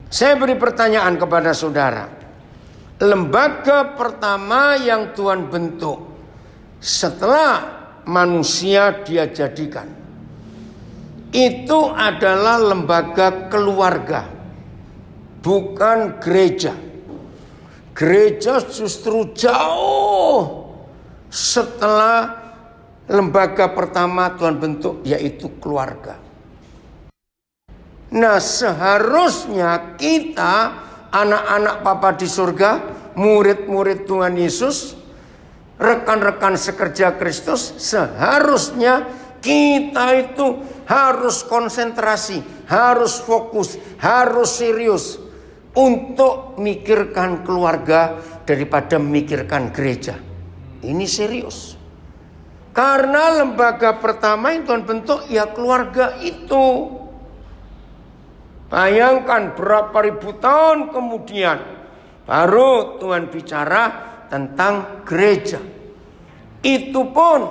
Saya beri pertanyaan kepada saudara. Lembaga pertama yang Tuhan bentuk setelah manusia dia jadikan, itu adalah lembaga keluarga, bukan gereja. Gereja justru jauh setelah lembaga pertama Tuhan bentuk, yaitu keluarga. Nah, seharusnya kita, anak-anak Papa di surga, murid-murid Tuhan Yesus, rekan-rekan sekerja Kristus, seharusnya kita itu harus konsentrasi, harus fokus, harus serius untuk mikirkan keluarga daripada memikirkan gereja. Ini serius. Karena lembaga pertama yang Tuhan bentuk ya keluarga itu. Bayangkan berapa ribu tahun kemudian baru Tuhan bicara tentang gereja. Itu pun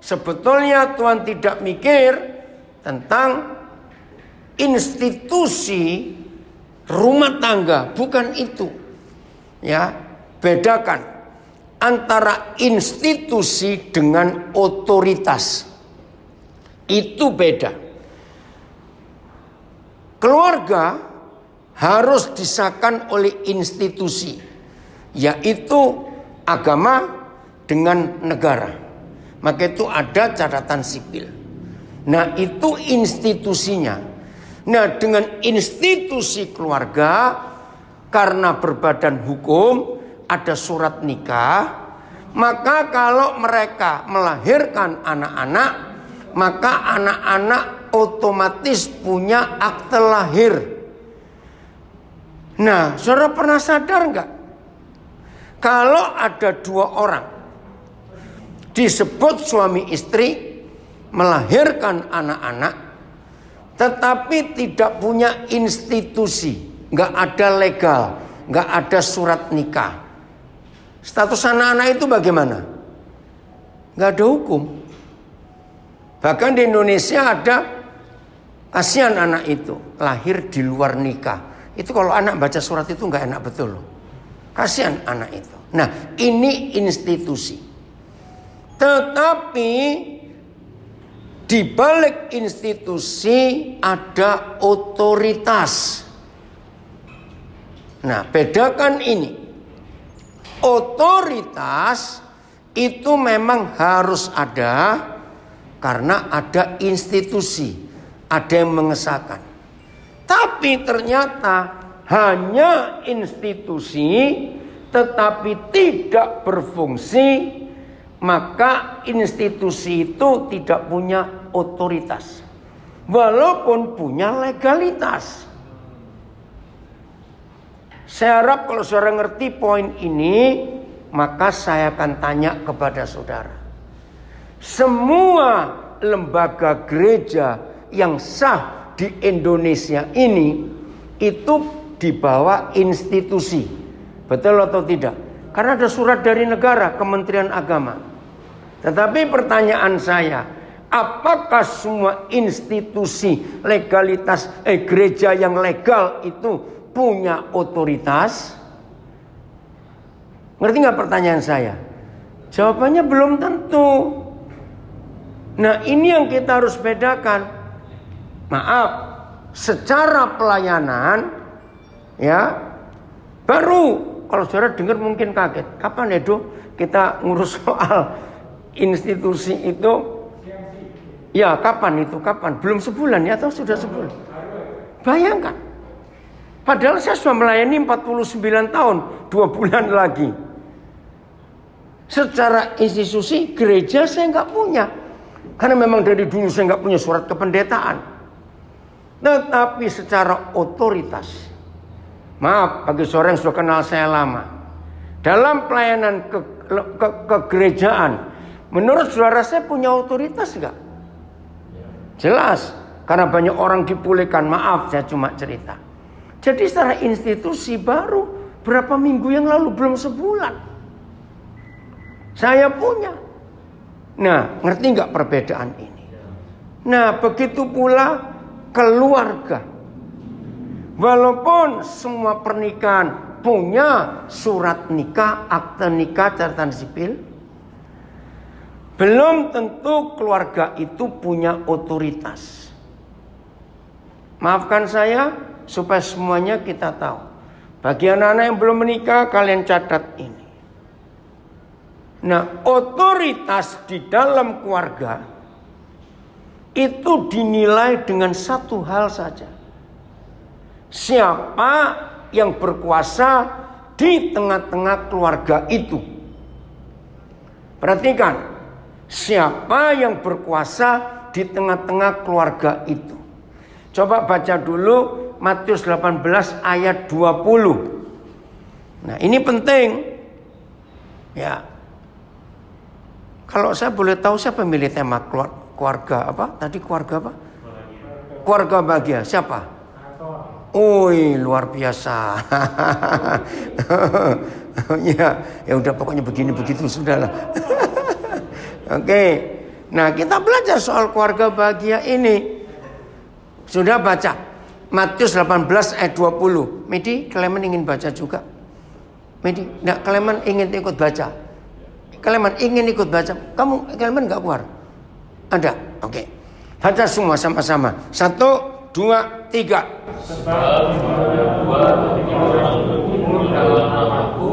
sebetulnya Tuhan tidak mikir tentang institusi rumah tangga, bukan itu. Ya, bedakan antara institusi dengan otoritas. Itu beda. Keluarga harus disahkan oleh institusi, yaitu agama dengan negara. Maka itu ada catatan sipil. Nah, itu institusinya. Nah, dengan institusi keluarga, karena berbadan hukum, ada surat nikah, maka kalau mereka melahirkan anak-anak, maka anak-anak otomatis punya akte lahir. Nah, saudara pernah sadar enggak? Kalau ada dua orang disebut suami istri melahirkan anak-anak, tetapi tidak punya institusi, enggak ada legal, enggak ada surat nikah, status anak-anak itu bagaimana? Enggak ada hukum. Bahkan di Indonesia ada, kasihan anak itu lahir di luar nikah. Itu kalau anak baca surat itu nggak enak betul loh. Kasihan anak itu. Nah, ini institusi. Tetapi di balik institusi ada otoritas. Nah, bedakan ini. Otoritas itu memang harus ada karena ada institusi. Ada yang mengesahkan. Tapi ternyata hanya institusi tetapi tidak berfungsi, maka institusi itu tidak punya otoritas. Walaupun punya legalitas. Saya harap kalau saudara ngerti poin ini, maka saya akan tanya kepada saudara. Semua lembaga gereja yang sah di Indonesia ini itu di bawah institusi. Betul atau tidak? Karena ada surat dari negara, Kementerian Agama. Tetapi pertanyaan saya, apakah semua institusi legalitas gereja yang legal itu punya otoritas? Ngerti nggak pertanyaan saya? Jawabannya belum tentu. Nah, ini yang kita harus bedakan. Maaf, secara pelayanan, ya, baru kalau saudara dengar mungkin kaget. Kapan Edo kita ngurus soal institusi itu? Ya, kapan itu? Kapan? Belum sebulan ya atau sudah sebulan? Bayangkan. Padahal saya sudah melayani 49 tahun, 2 bulan lagi. Secara institusi gereja saya nggak punya. Karena memang dari dulu saya nggak punya surat kependetaan. Tetapi secara otoritas, maaf bagi seorang yang sudah kenal saya lama, dalam pelayanan kegerejaan, menurut saudara saya punya otoritas enggak? Jelas, karena banyak orang dipulihkan. Maaf, saya cuma cerita. Jadi secara institusi baru berapa minggu yang lalu, belum sebulan, saya punya. Nah, ngerti enggak perbedaan ini? Nah, begitu pula keluarga. Walaupun semua pernikahan punya surat nikah, akte nikah, catatan sipil, belum tentu keluarga itu punya otoritas. Maafkan saya supaya semuanya kita tahu. Bagi anak-anak yang belum menikah, kalian catat ini. Nah, otoritas di dalam keluarga itu dinilai dengan satu hal saja. Siapa yang berkuasa di tengah-tengah keluarga itu? Perhatikan, siapa yang berkuasa di tengah-tengah keluarga itu? Coba baca dulu Matius 18 ayat 20. Nah, ini penting. Ya. Kalau saya boleh tahu, siapa milih tema keluarga apa? Tadi keluarga apa? Keluarga bahagia. Siapa? Oi, luar biasa. Ya udah, pokoknya begini begitu sudahlah. Oke. Nah, kita belajar soal keluarga bahagia ini. Sudah baca Matius 18 ayat 20. Medi, Klemen ingin baca juga? Medi, enggak, Klemen ingin ikut baca. Klemen ingin ikut baca. Klemen enggak keluar? Ada. Oke. Baca semua sama-sama. 1, 2, 3. Sebab ada dua atau tiga orang berkumpul dalam namaku,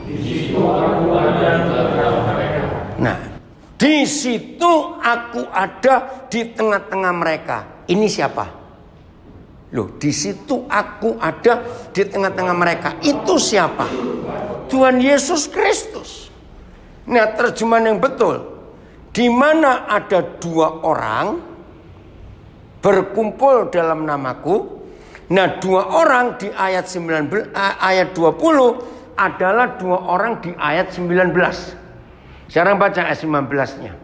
di situ aku ada di tengah mereka. Nah, di situ aku ada di tengah-tengah mereka. Ini siapa? Loh, di situ aku ada di tengah-tengah mereka. Itu siapa? Tuhan Yesus Kristus. Nah, terjemahan yang betul. Di mana ada dua orang berkumpul dalam namaku. Nah, dua orang di ayat 19, ayat 20 adalah dua orang di ayat 19. Sekarang baca ayat 19-nya.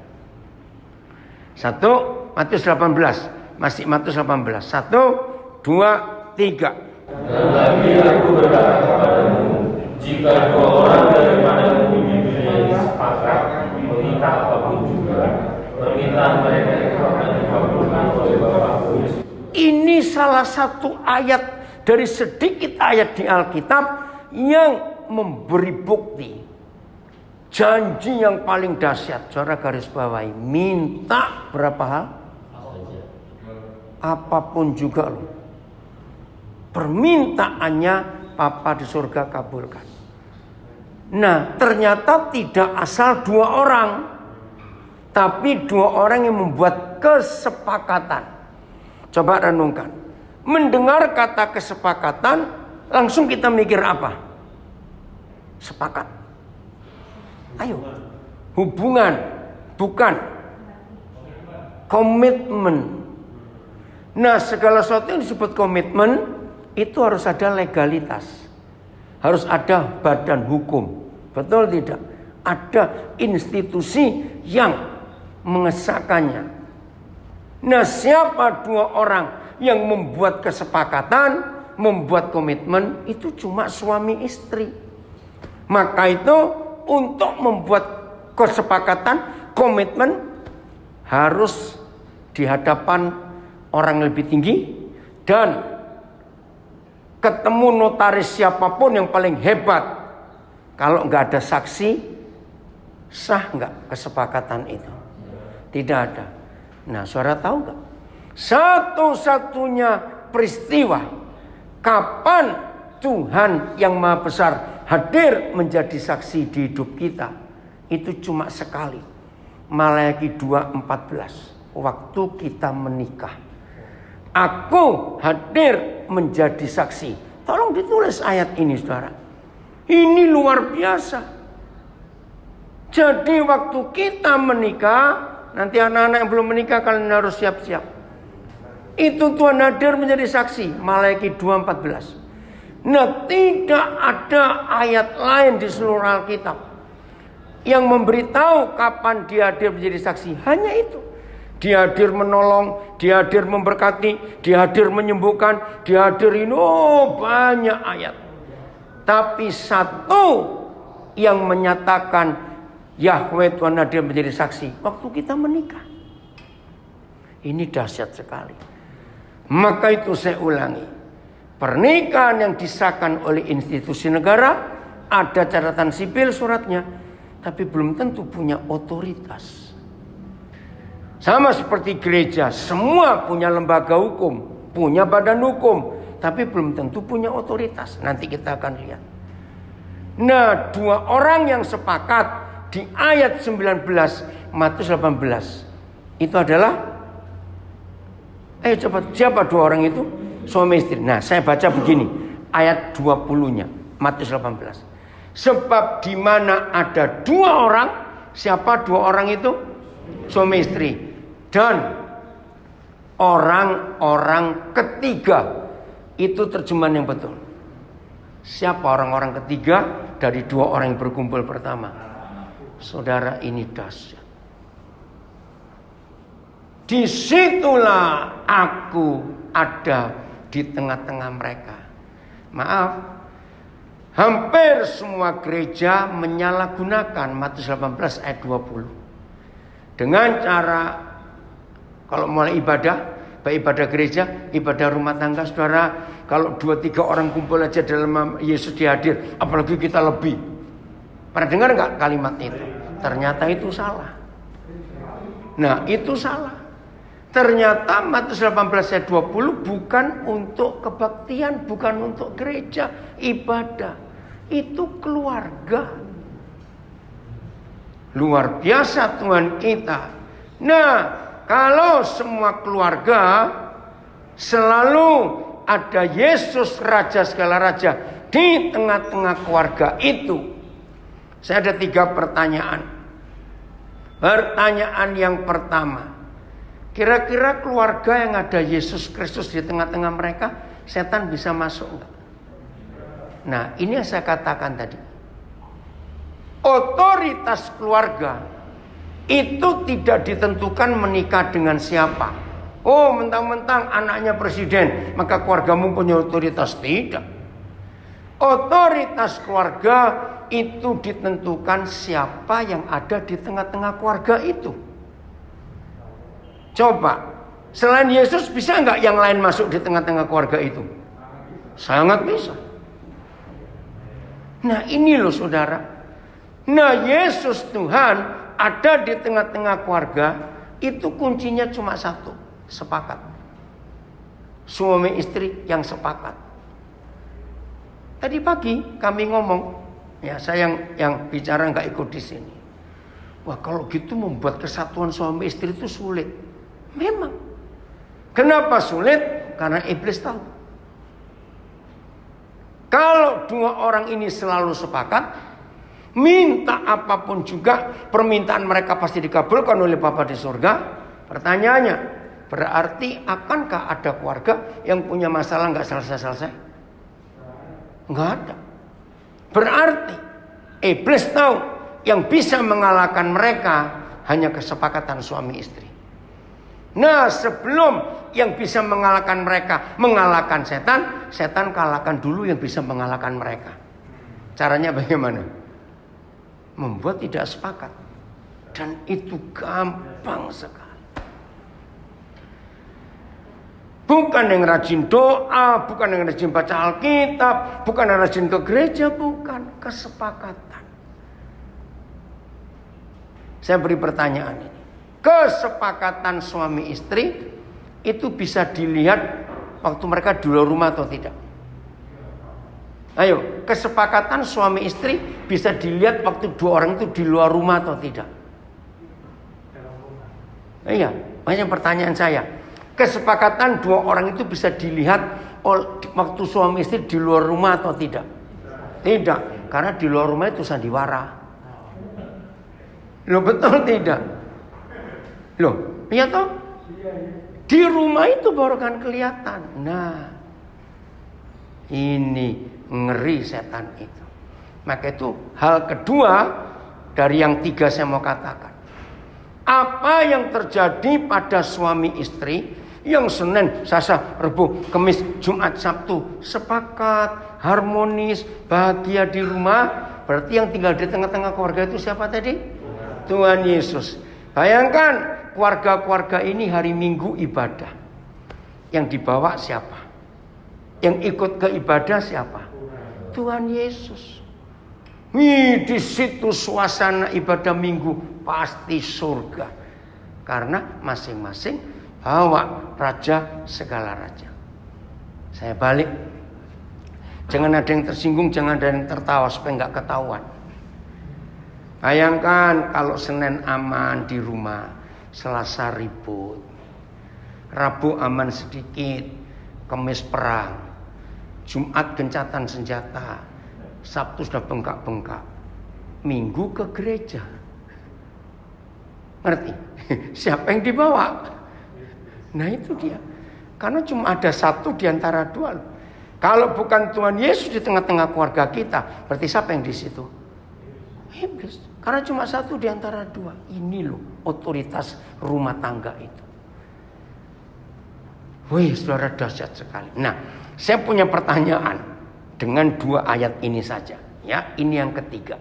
1, Matius 18. Masih Matius 18. 1, 2, 3. Dan lagi aku berkata kepadamu, jika dua orang daripadamu menjadi sepakat meminta apapun juga, permintaan mereka itu akan dikabulkan oleh Bapa-Ku. Ini salah satu ayat dari sedikit ayat di Alkitab yang memberi bukti janji yang paling dahsyat. Saudara garis bawahi, minta berapa hal? Apapun juga loh. Permintaannya Papa di surga kabulkan. Nah, ternyata tidak asal dua orang, tapi dua orang yang membuat kesepakatan. Coba renungkan. Mendengar kata kesepakatan, langsung kita mikir apa? Sepakat. Ayo. Hubungan, bukan komitmen. Nah, segala sesuatu yang disebut komitmen itu harus ada legalitas. Harus ada badan hukum. Betul tidak? Ada institusi yang mengesahkannya. Nah, siapa dua orang yang membuat kesepakatan, membuat komitmen, itu cuma suami istri. Maka itu untuk membuat kesepakatan, komitmen harus di hadapan orang lebih tinggi dan ketemu notaris siapapun yang paling hebat. Kalau nggak ada saksi, sah nggak kesepakatan itu? Tidak ada. Nah, saudara tahu nggak? Satu-satunya peristiwa kapan Tuhan yang Maha Besar hadir menjadi saksi di hidup kita, itu cuma sekali. Maleakhi 2:14. Waktu kita menikah. Aku hadir menjadi saksi. Tolong ditulis ayat ini, saudara. Ini luar biasa. Jadi waktu kita menikah, nanti anak-anak yang belum menikah kalian harus siap-siap. Itu Tuhan hadir menjadi saksi. Maleakhi 2:14. Nah, tidak ada ayat lain di seluruh Alkitab yang memberitahu kapan dia hadir menjadi saksi. Hanya itu. Dia hadir menolong, dia hadir memberkati, dia hadir menyembuhkan, dia hadir ini, banyak ayat. Tapi satu yang menyatakan Yahweh Tuhan hadir menjadi saksi waktu kita menikah. Ini dahsyat sekali. Maka itu saya ulangi. Pernikahan yang disahkan oleh institusi negara, ada catatan sipil suratnya, tapi belum tentu punya otoritas. Sama seperti gereja, semua punya lembaga hukum, punya badan hukum, tapi belum tentu punya otoritas. Nanti kita akan lihat. Nah, dua orang yang sepakat di ayat 19 Matius 18 itu adalah, coba siapa dua orang itu? Suami istri. Nah, saya baca begini, ayat 20-nya Matius 18. Sebab di mana ada dua orang, siapa dua orang itu? Suami istri. Dan orang-orang ketiga. Itu terjemahan yang betul. Siapa orang-orang ketiga dari dua orang yang berkumpul pertama? Saudara, ini dahsyat. Disitulah aku ada di tengah-tengah mereka. Maaf, hampir semua gereja menyalahgunakan Matius 18 ayat 20. Dengan cara, kalau mulai ibadah, baik ibadah gereja, ibadah rumah tangga, saudara, kalau 2-3 orang kumpul aja dalam Yesus dihadir, apalagi kita lebih. Pernah dengar nggak kalimat itu? Ternyata itu salah. Nah, itu salah. Ternyata Matius 18 ayat 20 bukan untuk kebaktian, bukan untuk gereja, ibadah. Itu keluarga. Luar biasa Tuhan kita. Nah, kalau semua keluarga selalu ada Yesus Raja segala raja di tengah-tengah keluarga itu. Saya ada 3 pertanyaan. Pertanyaan yang pertama, kira-kira keluarga yang ada Yesus Kristus di tengah-tengah mereka, setan bisa masuk enggak? Nah, ini yang saya katakan tadi. Otoritas keluarga itu tidak ditentukan menikah dengan siapa. Oh, mentang-mentang anaknya presiden, maka keluargamu punya otoritas. Tidak. Otoritas keluarga itu ditentukan siapa yang ada di tengah-tengah keluarga itu. Coba, selain Yesus bisa nggak yang lain masuk di tengah-tengah keluarga itu? Sangat bisa. Nah, ini loh saudara. Nah, Yesus Tuhan ada di tengah-tengah keluarga, itu kuncinya cuma satu, sepakat. Suami istri yang sepakat. Tadi pagi kami ngomong, ya saya yang bicara nggak ikut di sini. Wah, kalau gitu membuat kesatuan suami istri itu sulit. Memang. Kenapa sulit? Karena iblis tahu. Kalau dua orang ini selalu sepakat, minta apapun juga, permintaan mereka pasti dikabulkan oleh Bapa di surga. Pertanyaannya, berarti akankah ada keluarga yang punya masalah nggak selesai-selesai? Nggak ada. Berarti iblis tahu yang bisa mengalahkan mereka hanya kesepakatan suami istri. Nah, sebelum yang bisa mengalahkan mereka mengalahkan setan, setan kalahkan dulu yang bisa mengalahkan mereka. Caranya bagaimana? Membuat tidak sepakat. Dan itu gampang sekali. Bukan yang rajin doa, bukan yang rajin baca Alkitab, bukan yang rajin ke gereja, bukan. Kesepakatan. Saya beri pertanyaan ini. Kesepakatan suami istri itu bisa dilihat waktu mereka di luar rumah atau tidak? Ayo, kesepakatan suami istri bisa dilihat waktu dua orang itu di luar rumah atau tidak? Iya, makanya pertanyaan saya. Kesepakatan dua orang itu bisa dilihat waktu suami istri di luar rumah atau tidak? Tidak, karena di luar rumah itu sandiwara. Loh, betul tidak? Loh, iya toh? Di rumah itu baru kan kelihatan. Nah, ini ngeri setan itu. Maka itu hal kedua dari yang 3 saya mau katakan. Apa yang terjadi pada suami istri yang Senin, Selasa, Rabu, Kamis, Jumat, Sabtu sepakat, harmonis, bahagia di rumah, berarti yang tinggal di tengah-tengah keluarga itu siapa tadi? Tuhan Yesus. Bayangkan keluarga-keluarga ini hari Minggu ibadah. Yang dibawa siapa? Yang ikut ke ibadah siapa? Tuhan Yesus. Di situ suasana ibadah minggu pasti surga. Karena masing-masing bawa raja segala raja. Saya balik. Jangan ada yang tersinggung, jangan ada yang tertawa supaya nggak ketahuan. Bayangkan kalau Senin aman di rumah, Selasa ribut, Rabu aman sedikit, Kamis perang, Jumat gencatan senjata, Sabtu sudah bengkak-bengkak, Minggu ke gereja. Ngerti? Siapa yang dibawa? Nah itu dia. Karena cuma ada satu di antara dua. Kalau bukan Tuhan Yesus di tengah-tengah keluarga kita, berarti siapa yang di situ? Iblis. Karena cuma satu di antara dua. Ini loh otoritas rumah tangga itu. Wih, saudara, dahsyat sekali. Nah, saya punya pertanyaan dengan 2 ayat ini saja. Ya, ini yang ketiga.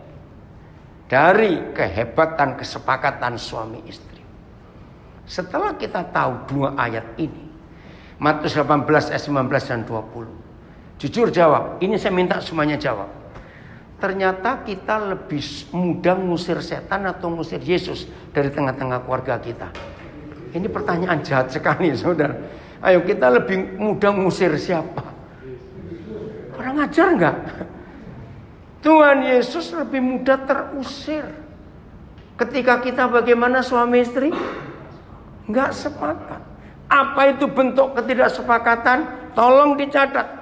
Dari kehebatan kesepakatan suami istri. Setelah kita tahu 2 ayat ini, Matius 18 ayat 19 dan 20. Jujur jawab, ini saya minta semuanya jawab. Ternyata kita lebih mudah ngusir setan atau ngusir Yesus dari tengah-tengah keluarga kita. Ini pertanyaan jahat sekali, saudara. Ayo, kita lebih mudah ngusir siapa? Kurang ajar enggak? Tuhan Yesus lebih mudah terusir. Ketika kita bagaimana suami istri? Enggak sepakat. Apa itu bentuk ketidaksepakatan? Tolong dicatat.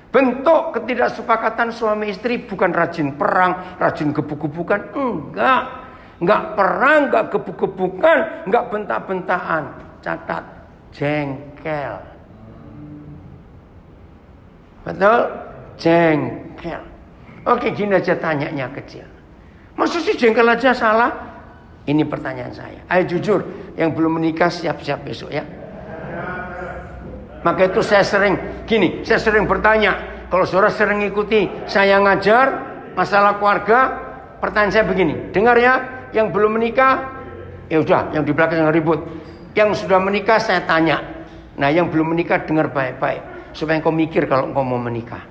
Bentuk ketidaksepakatan suami istri bukan rajin perang, rajin gebuk-gebukan. Enggak perang, enggak gebuk-gebukan, enggak bentak-bentakan. Catat, jengkel. Betul? Jengkel. Oke, gini aja tanyanya kecil. Masa sih jengkel aja salah? Ini pertanyaan saya. Ayo jujur, yang belum menikah siap-siap besok ya. Maka itu saya sering bertanya. Kalau saudara sering ikuti saya ngajar masalah keluarga, pertanyaan saya begini. Dengar ya, yang belum menikah, ya udah, yang di belakang yang ribut. Yang sudah menikah saya tanya. Nah, yang belum menikah dengar baik-baik supaya engkau mikir kalau engkau mau menikah.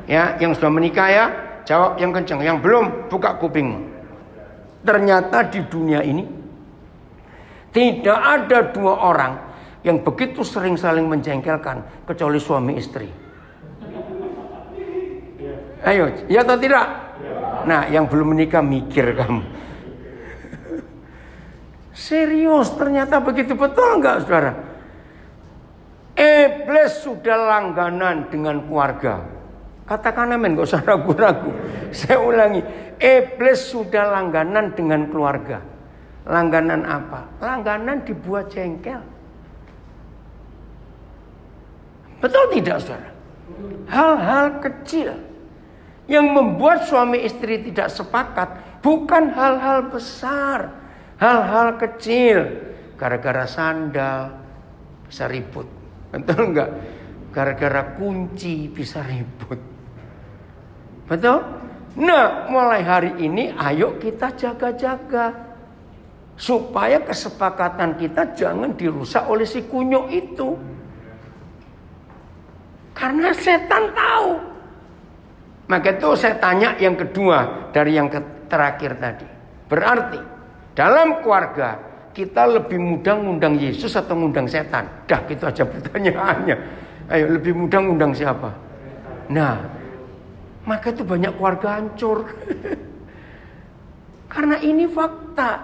Ya, yang sudah menikah ya, jawab yang kencang. Yang belum, buka kupingmu. Ternyata di dunia ini tidak ada 2 orang yang begitu sering saling menjengkelkan kecuali suami istri. Ayo, ya atau tidak? Nah, yang belum menikah mikir kamu. Serius, ternyata begitu, betul enggak, saudara? Iblis sudah langganan dengan keluarga. Katakan amin, gak usah ragu-ragu. Saya ulangi, iblis sudah langganan dengan keluarga. Langganan apa? Langganan dibuat jengkel. Betul tidak, saudara? Hal-hal kecil yang membuat suami istri tidak sepakat bukan hal-hal besar, hal-hal kecil. Gara-gara sandal bisa ribut, betul enggak? Gara-gara kunci bisa ribut, betul? Nah, mulai hari ini ayo kita jaga-jaga supaya kesepakatan kita jangan dirusak oleh si kunyuk itu. Karena setan tahu. Maka itu saya tanya yang kedua dari yang terakhir tadi. Berarti dalam keluarga kita lebih mudah ngundang Yesus atau ngundang setan? Dah gitu aja pertanyaannya. Ayo, lebih mudah ngundang siapa? Nah, maka itu banyak keluarga hancur. Karena ini fakta.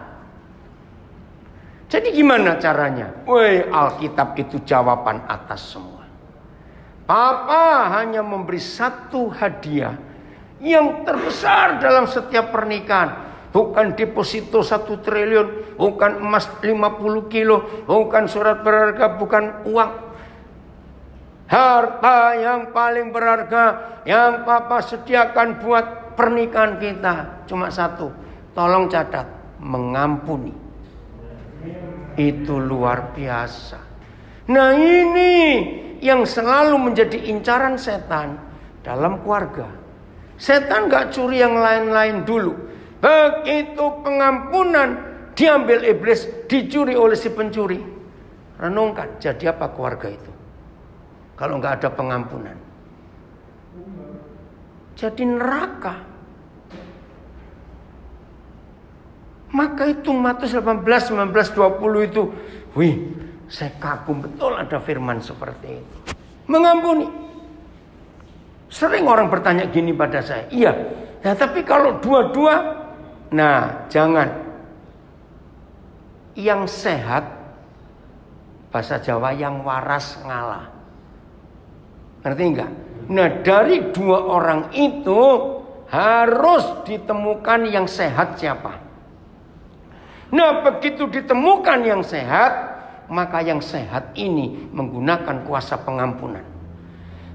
Jadi gimana caranya? Woi, Alkitab itu jawaban atas semua. Papa hanya memberi satu hadiah yang terbesar dalam setiap pernikahan. Bukan deposito 1 triliun, bukan emas 50 kilo, bukan surat berharga, bukan uang. Harta yang paling berharga yang Papa sediakan buat pernikahan kita cuma satu. Tolong catat, mengampuni. Itu luar biasa. Nah, ini yang selalu menjadi incaran setan dalam keluarga. Setan gak curi yang lain-lain dulu. Begitu pengampunan diambil iblis, dicuri oleh si pencuri. Renungkan, jadi apa keluarga itu? kalau nggak ada pengampunan. Jadi neraka. Maka itu Matius 18, 19, 20 itu, wih, saya kagum betul ada firman seperti itu. Mengampuni. Sering orang bertanya gini pada saya, iya, ya tapi kalau dua-dua, nah jangan. Yang sehat, bahasa Jawa yang waras ngalah. Ngerti enggak? Nah dari dua orang itu harus ditemukan yang sehat siapa? Nah begitu ditemukan yang sehat, maka yang sehat ini menggunakan kuasa pengampunan.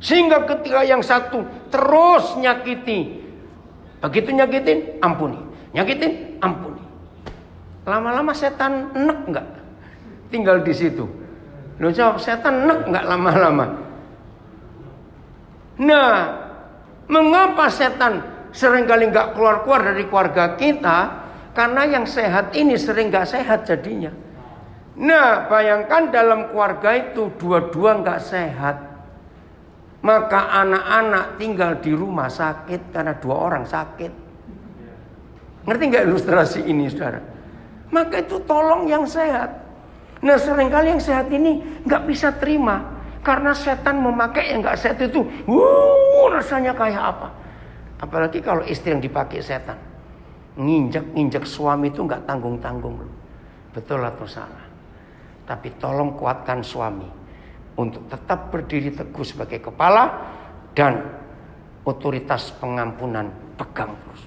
Sehingga ketika yang satu terus nyakiti, begitu nyakitin, ampuni. Nyakitin, ampuni. Lama-lama setan enek enggak? Tinggal di situ. Lo jawab, setan enek enggak lama-lama? Nah, mengapa setan seringkali enggak keluar-keluar dari keluarga kita? Karena yang sehat ini sering gak sehat jadinya. Nah bayangkan dalam keluarga itu dua-dua gak sehat. Maka anak-anak tinggal di rumah sakit karena dua orang sakit. Ngerti gak ilustrasi ini saudara? Maka itu tolong yang sehat. Nah seringkali yang sehat ini gak bisa terima. Karena setan memakai yang gak sehat itu. Rasanya kayak apa? Apalagi kalau istri yang dipakai setan. Nginjek suami itu nggak tanggung-tanggung loh. Betul atau salah? Tapi tolong kuatkan suami untuk tetap berdiri teguh sebagai kepala dan otoritas pengampunan pegang terus.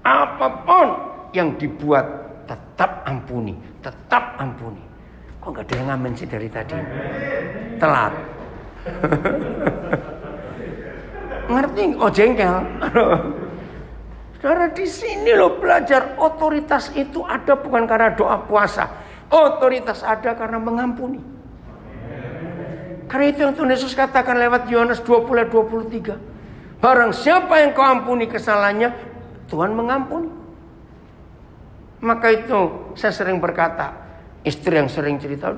Apapun yang dibuat tetap ampuni, tetap ampuni. Kok nggak ada yang ngamen sih dari tadi? Telat. Ngerti? Oh jengkel. Saudara di sini loh belajar otoritas itu ada bukan karena doa puasa. Otoritas ada karena mengampuni. Karena itu yang Tuhan Yesus katakan lewat Yohanes 20:23. Barang siapa yang kau ampuni kesalahannya, Tuhan mengampuni. Maka itu saya sering berkata, istri yang sering cerita,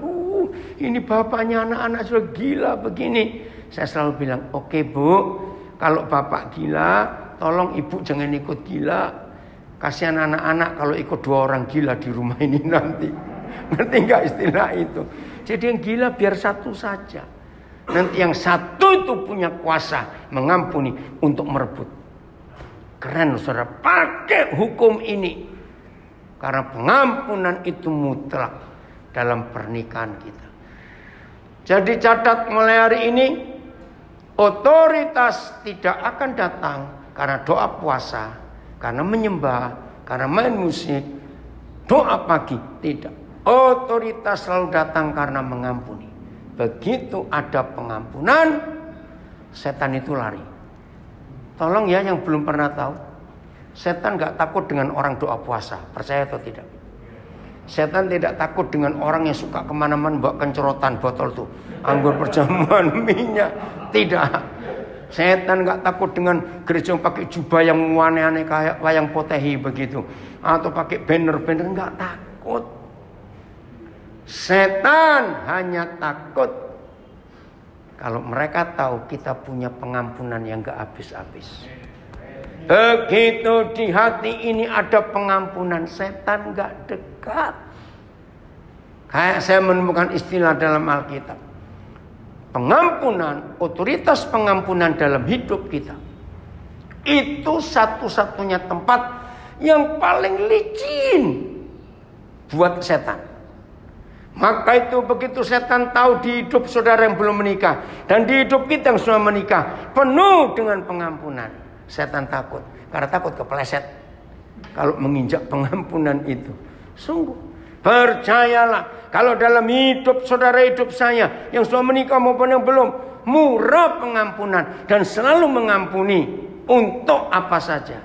ini bapaknya anak-anak sudah gila begini. Saya selalu bilang, oke bu, kalau bapak gila, tolong ibu jangan ikut gila. Kasihan anak-anak kalau ikut dua orang gila di rumah ini nanti. Ngerti gak istilah itu? Jadi yang gila biar satu saja. Nanti yang satu itu punya kuasa mengampuni untuk merebut. Keren saudara, pakai hukum ini. Karena pengampunan itu mutlak dalam pernikahan kita. Jadi catat mulai hari ini, otoritas tidak akan datang karena doa puasa, karena menyembah, karena main musik, doa pagi. Tidak. Otoritas selalu datang karena mengampuni. Begitu ada pengampunan, setan itu lari. Tolong ya yang belum pernah tahu. Setan gak takut dengan orang doa puasa. Percaya atau tidak? Setan tidak takut dengan orang yang suka kemana-mana bawa kencerotan botol tuh. Anggur perjamuan, minyak. Tidak. Setan gak takut dengan gereja yang pakai jubah yang aneh-aneh kayak wayang potehi begitu. Atau pakai banner-banner, gak takut. Setan hanya takut kalau mereka tahu kita punya pengampunan yang gak habis-habis. Begitu di hati ini ada pengampunan, setan gak dekat. Kayak saya menemukan istilah dalam Alkitab. Pengampunan, otoritas pengampunan dalam hidup kita. Itu satu-satunya tempat yang paling licin buat setan. Maka itu begitu setan tahu di hidup saudara yang belum menikah dan di hidup kita yang sudah menikah penuh dengan pengampunan, setan takut. Karena takut kepleset kalau menginjak pengampunan itu. Sungguh, percayalah, kalau dalam hidup saudara, hidup saya yang sudah menikah maupun yang belum, murah pengampunan dan selalu mengampuni untuk apa saja.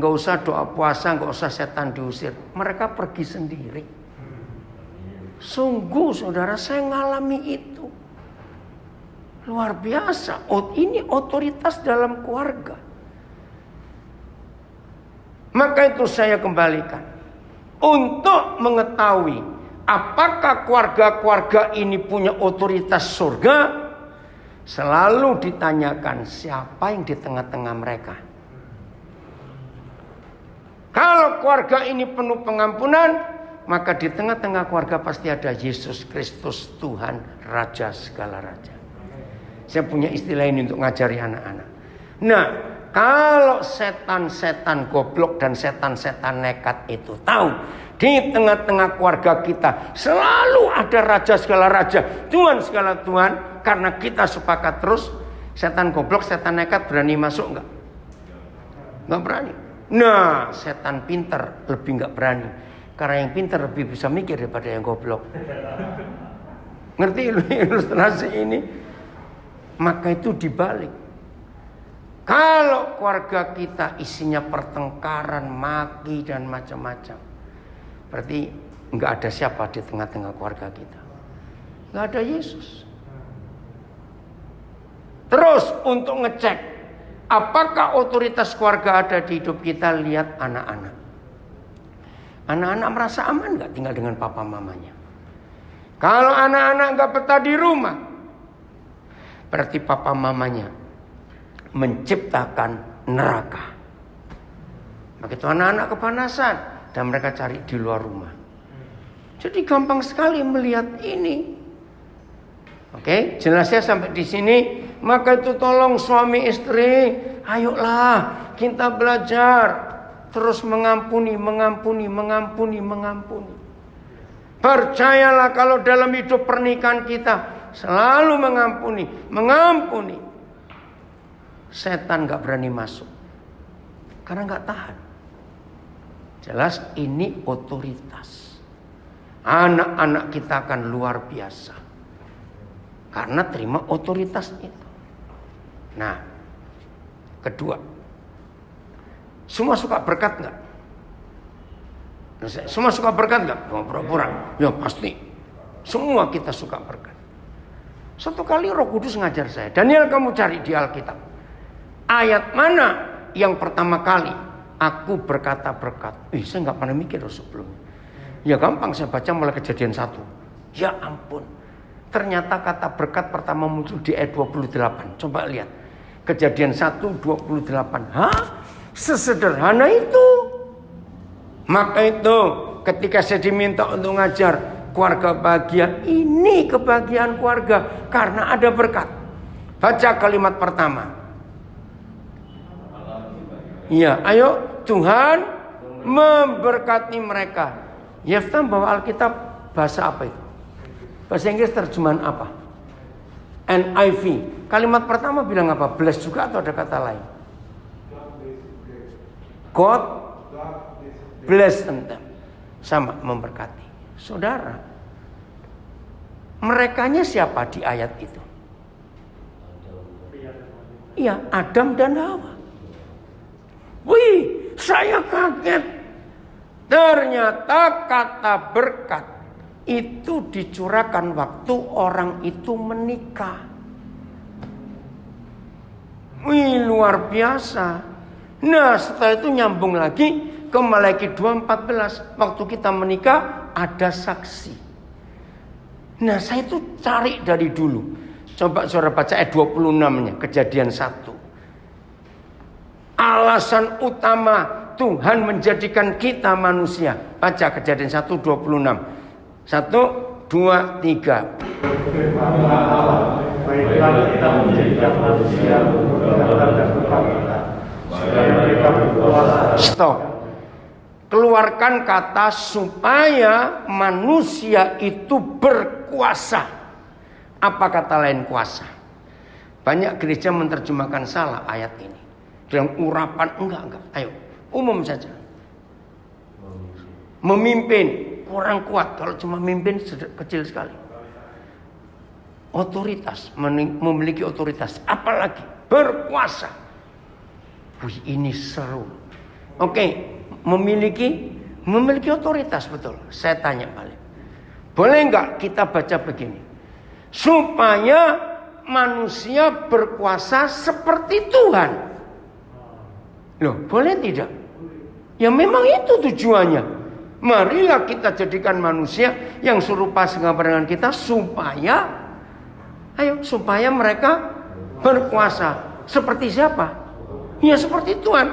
Gak usah doa puasa, gak usah setan diusir, mereka pergi sendiri. Sungguh saudara, saya ngalami itu. Luar biasa. Ini otoritas dalam keluarga. Maka itu saya kembalikan. Untuk mengetahui apakah keluarga-keluarga ini punya otoritas surga, selalu ditanyakan siapa yang di tengah-tengah mereka. Kalau keluarga ini penuh pengampunan, maka di tengah-tengah keluarga pasti ada Yesus Kristus, Tuhan, Raja segala raja. Saya punya istilah ini untuk ngajari anak-anak. Nah, kalau setan-setan goblok dan setan-setan nekat itu tahu di tengah-tengah keluarga kita selalu ada raja segala raja, Tuhan segala Tuhan, karena kita sepakat terus, setan goblok, setan nekat berani masuk enggak? Enggak berani. Nah, setan pinter lebih enggak berani, karena yang pinter lebih bisa mikir daripada yang goblok. Ngerti ilustrasi ini? Maka itu dibalik. Kalau keluarga kita isinya pertengkaran, maki dan macam-macam, berarti nggak ada siapa di tengah-tengah keluarga kita. Nggak ada Yesus. Terus untuk ngecek apakah otoritas keluarga ada di hidup kita, lihat anak-anak. Anak-anak merasa aman nggak tinggal dengan papa mamanya? Kalau anak-anak nggak betah di rumah, berarti papa mamanya menciptakan neraka. Begitu anak-anak kepanasan dan mereka cari di luar rumah. Jadi gampang sekali melihat ini. Oke, jelasnya sampai di sini. Maka itu tolong suami istri, ayolah kita belajar terus mengampuni. Percayalah kalau dalam hidup pernikahan kita selalu mengampuni. Setan gak berani masuk karena gak tahan. Jelas ini otoritas. Anak-anak kita akan luar biasa karena terima otoritas itu. Nah, kedua, semua suka berkat gak? Semua suka berkat gak? Pura-pura. Ya pasti. Semua kita suka berkat. Satu kali Roh Kudus ngajar saya, Daniel, kamu cari di Alkitab ayat mana yang pertama kali aku berkata berkat. Saya gak pernah mikir sebelumnya. Ya gampang, saya baca mulai Kejadian 1. Ya ampun, ternyata kata berkat pertama muncul di ayat 28. Coba lihat Kejadian 1:28. Hah? Sesederhana itu. Maka itu ketika saya diminta untuk ngajar keluarga bahagia, ini kebahagiaan keluarga karena ada berkat. Baca kalimat pertama. Iya, ayo Tuhan memberkati mereka. Yefta bawa Alkitab bahasa apa itu? Bahasa Inggris terjemahan apa? NIV. Kalimat pertama bilang apa? Bless juga atau ada kata lain? God bless them. Sama, memberkati. Saudara, merekanya siapa di ayat itu? Iya, Adam dan Hawa. Wih, saya kaget. Ternyata kata berkat itu dicurahkan waktu orang itu menikah. Wih, luar biasa. Nah, setelah itu nyambung lagi ke Malaki 2:14. Waktu kita menikah ada saksi. Nah, saya itu cari dari dulu. Coba saudara baca ayat 26-nya, Kejadian 1. Alasan utama Tuhan menjadikan kita manusia. Baca Kejadian 1:26. 1, 2, 3. Baiklah kita menjadikan manusia bergambar dan rupa kita, supaya mereka berkuasa. Stop. Keluarkan kata supaya manusia itu berkuasa. Apa kata lain kuasa? Banyak gereja menerjemahkan salah ayat ini. Dengan urapan enggak. Ayo, umum saja. Memimpin kurang kuat, kalau cuma memimpin kecil sekali. Otoritas, memiliki otoritas, apalagi berkuasa. Wih, ini seru. Oke, memiliki otoritas, betul. Saya tanya balik. Boleh enggak kita baca begini? Supaya manusia berkuasa seperti Tuhan. Loh, boleh tidak? Ya memang itu tujuannya. Marilah kita jadikan manusia yang serupa dengan kita supaya mereka berkuasa. Seperti siapa? Ya seperti Tuhan.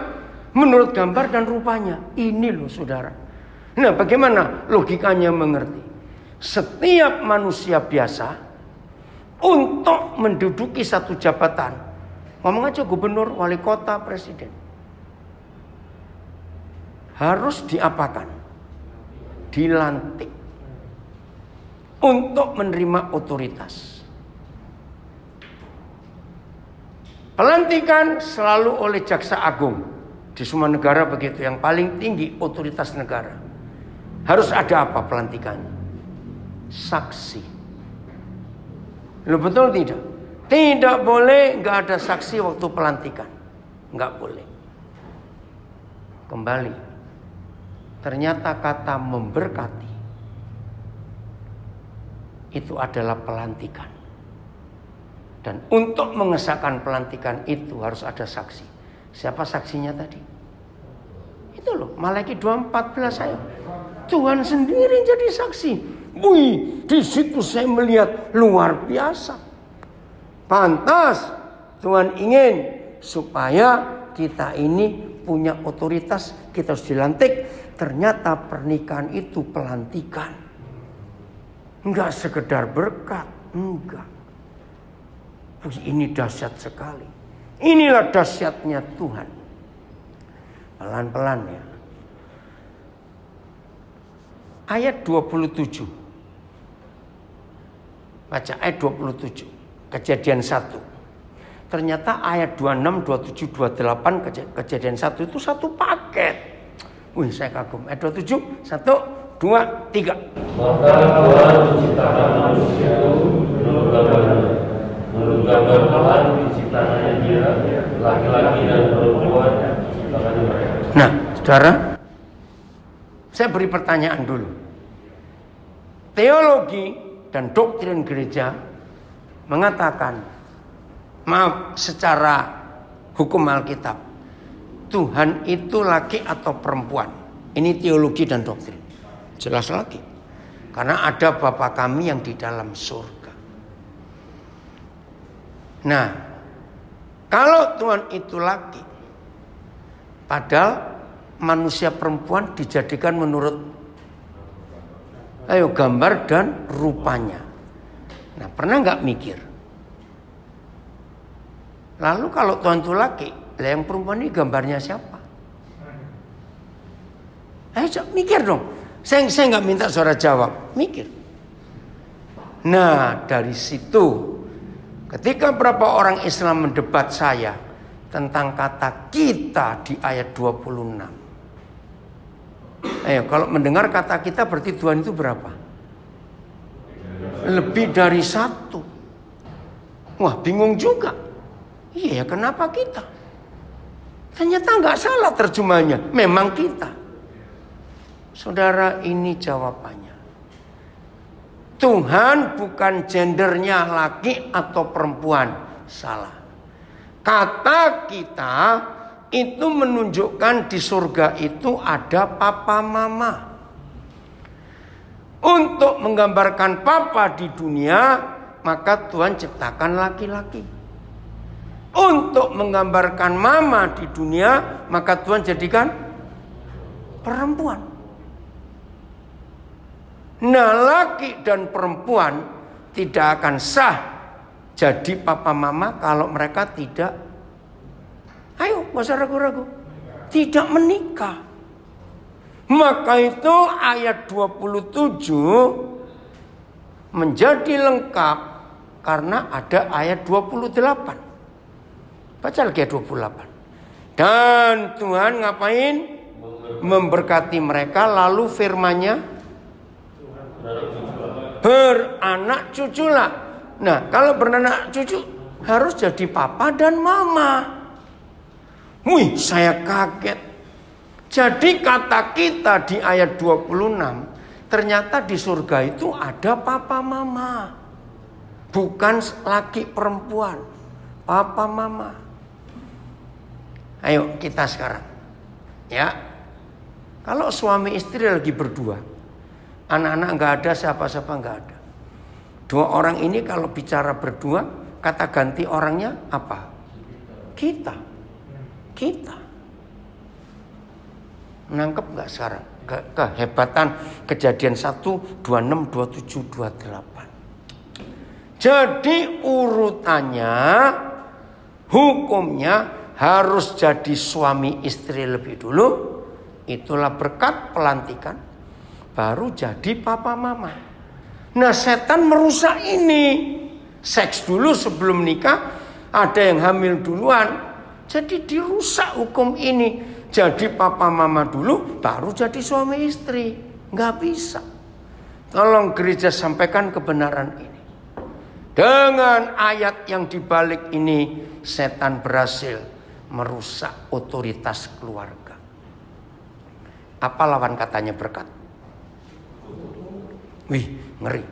Menurut gambar dan rupanya. Ini loh saudara. Nah bagaimana logikanya mengerti? Setiap manusia biasa untuk menduduki satu jabatan, ngomong aja gubernur, wali kota, presiden, harus diapakan? Dilantik untuk menerima otoritas. Pelantikan selalu oleh jaksa agung. Di semua negara begitu, yang paling tinggi otoritas negara. Harus ada apa pelantikannya? Saksi. Loh betul tidak? Tidak boleh nggak ada saksi waktu pelantikan. Nggak boleh. Kembali. Ternyata kata memberkati itu adalah pelantikan. Dan untuk mengesahkan pelantikan itu harus ada saksi. Siapa saksinya tadi? Itu loh, Malaki 2:14 saya. Tuhan sendiri jadi saksi. Wih, di situ saya melihat luar biasa. Pantas Tuhan ingin supaya kita ini punya otoritas, kita harus dilantik. Ternyata pernikahan itu pelantikan. Enggak sekedar berkat, enggak. Ini dahsyat sekali. Inilah dahsyatnya Tuhan. Pelan-pelan ya. Ayat 27. Baca ayat 27. Kejadian 1. Ternyata ayat 26, 27, 28 kejadian 1 itu satu paket. Wih saya kagum. Ayat 27. 1, 2, 3. Maka Tuhan menciptakan manusia itu menurut gambarnya. Menurut gambar Tuhan diciptakannya dia, laki-laki dan perempuan diciptakannya mereka. Nah, saudara, saya beri pertanyaan dulu. Teologi dan doktrin gereja mengatakan, maaf, secara hukum Alkitab, Tuhan itu laki atau perempuan. Ini teologi dan doktrin. Jelas lagi. Karena ada Bapa kami yang di dalam surga. Nah, kalau Tuhan itu laki, padahal manusia perempuan dijadikan menurut gambar dan rupanya. Nah, pernah nggak mikir? Lalu kalau Tuhan itu laki, yang perempuan ini gambarnya siapa? Ayo mikir dong. Saya nggak minta saudara jawab, mikir. Nah, dari situ ketika beberapa orang Islam mendebat saya tentang kata kita di ayat 26. Ayo, kalau mendengar kata kita berarti Tuhan itu berapa? Lebih dari satu. Wah, bingung juga. Iya, kenapa kita? Ternyata nggak salah terjemahnya. Memang kita. Saudara, ini jawabannya. Tuhan bukan gendernya laki atau perempuan. Salah. Kata kita itu menunjukkan di surga itu ada papa mama. Untuk menggambarkan papa di dunia, maka Tuhan ciptakan laki-laki. Untuk menggambarkan mama di dunia, maka Tuhan jadikan perempuan. Nah, laki dan perempuan tidak akan sah jadi papa mama kalau mereka tidak, ayo gak usah ragu-ragu, tidak menikah. Maka itu ayat 27 menjadi lengkap karena ada ayat 28. Baca lagi ayat 28. Dan Tuhan ngapain? Memberkati mereka, lalu firman-Nya beranak cuculah. Nah, kalau beranak cucu harus jadi papa dan mama. Wih, saya kaget. Jadi kata kita di ayat 26, ternyata di surga itu ada papa mama. Bukan laki perempuan. Papa mama. Ayo kita sekarang. Ya. Kalau suami istri lagi berdua, anak-anak nggak ada, siapa-siapa nggak ada. Dua orang ini kalau bicara berdua, kata ganti orangnya apa? Kita. Nangkep nggak sekarang kehebatan Kejadian 1, 26, 27, 28. Jadi urutannya, hukumnya harus jadi suami istri lebih dulu. Itulah berkat pelantikan, baru jadi papa mama. Nah, setan merusak ini. Seks dulu sebelum nikah, ada yang hamil duluan. Jadi dirusak hukum ini. Jadi papa mama dulu, baru jadi suami istri. Nggak bisa. Tolong gereja sampaikan kebenaran ini. Dengan ayat yang dibalik ini, setan berhasil merusak otoritas keluarga. Apa lawan katanya berkat? Wih, ngeri.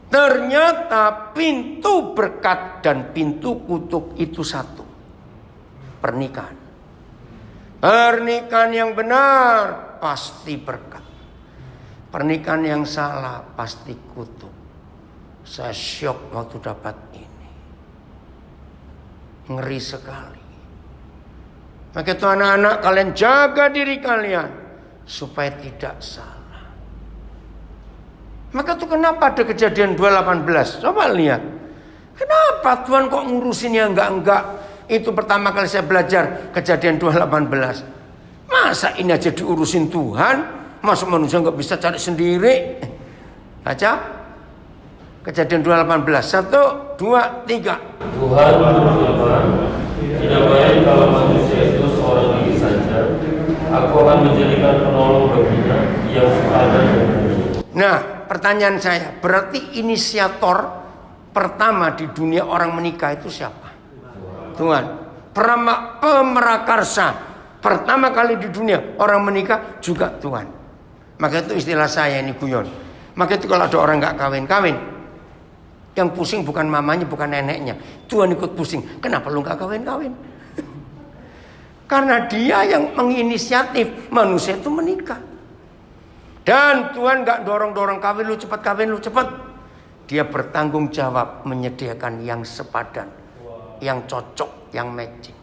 Ternyata pintu berkat dan pintu kutuk itu satu. Pernikahan. Pernikahan yang benar pasti berkat. Pernikahan yang salah pasti kutuk. Saya syok waktu dapat ini. Ngeri sekali. Maka itu anak-anak, kalian jaga diri kalian supaya tidak salah. Maka itu kenapa ada Kejadian 2:18? Coba lihat. Kenapa Tuhan kok ngurusinnya enggak? Itu pertama kali saya belajar Kejadian 2:18. Masa ini aja diurusin Tuhan? Masa manusia enggak bisa cari sendiri? Baca Kejadian 2:18. 1, 2, 3. Tuhan berfirman, tidak baik kalau manusia itu seorang diri saja. Aku akan menjadikan penolong baginya yang sepadan dengannya. Nah, pertanyaan saya, berarti inisiator pertama di dunia orang menikah itu siapa? Tuhan. Pemerakarsa pertama kali di dunia orang menikah juga Tuhan. Maka itu istilah saya ini guyon. Maka itu kalau ada orang nggak kawin-kawin, yang pusing bukan mamanya, bukan neneknya. Tuhan ikut pusing. Kenapa lu gak kawin-kawin? Karena dia yang menginisiatif manusia itu menikah. Dan Tuhan gak dorong-dorong kawin lu cepat. Dia bertanggung jawab menyediakan yang sepadan, yang cocok, yang matching.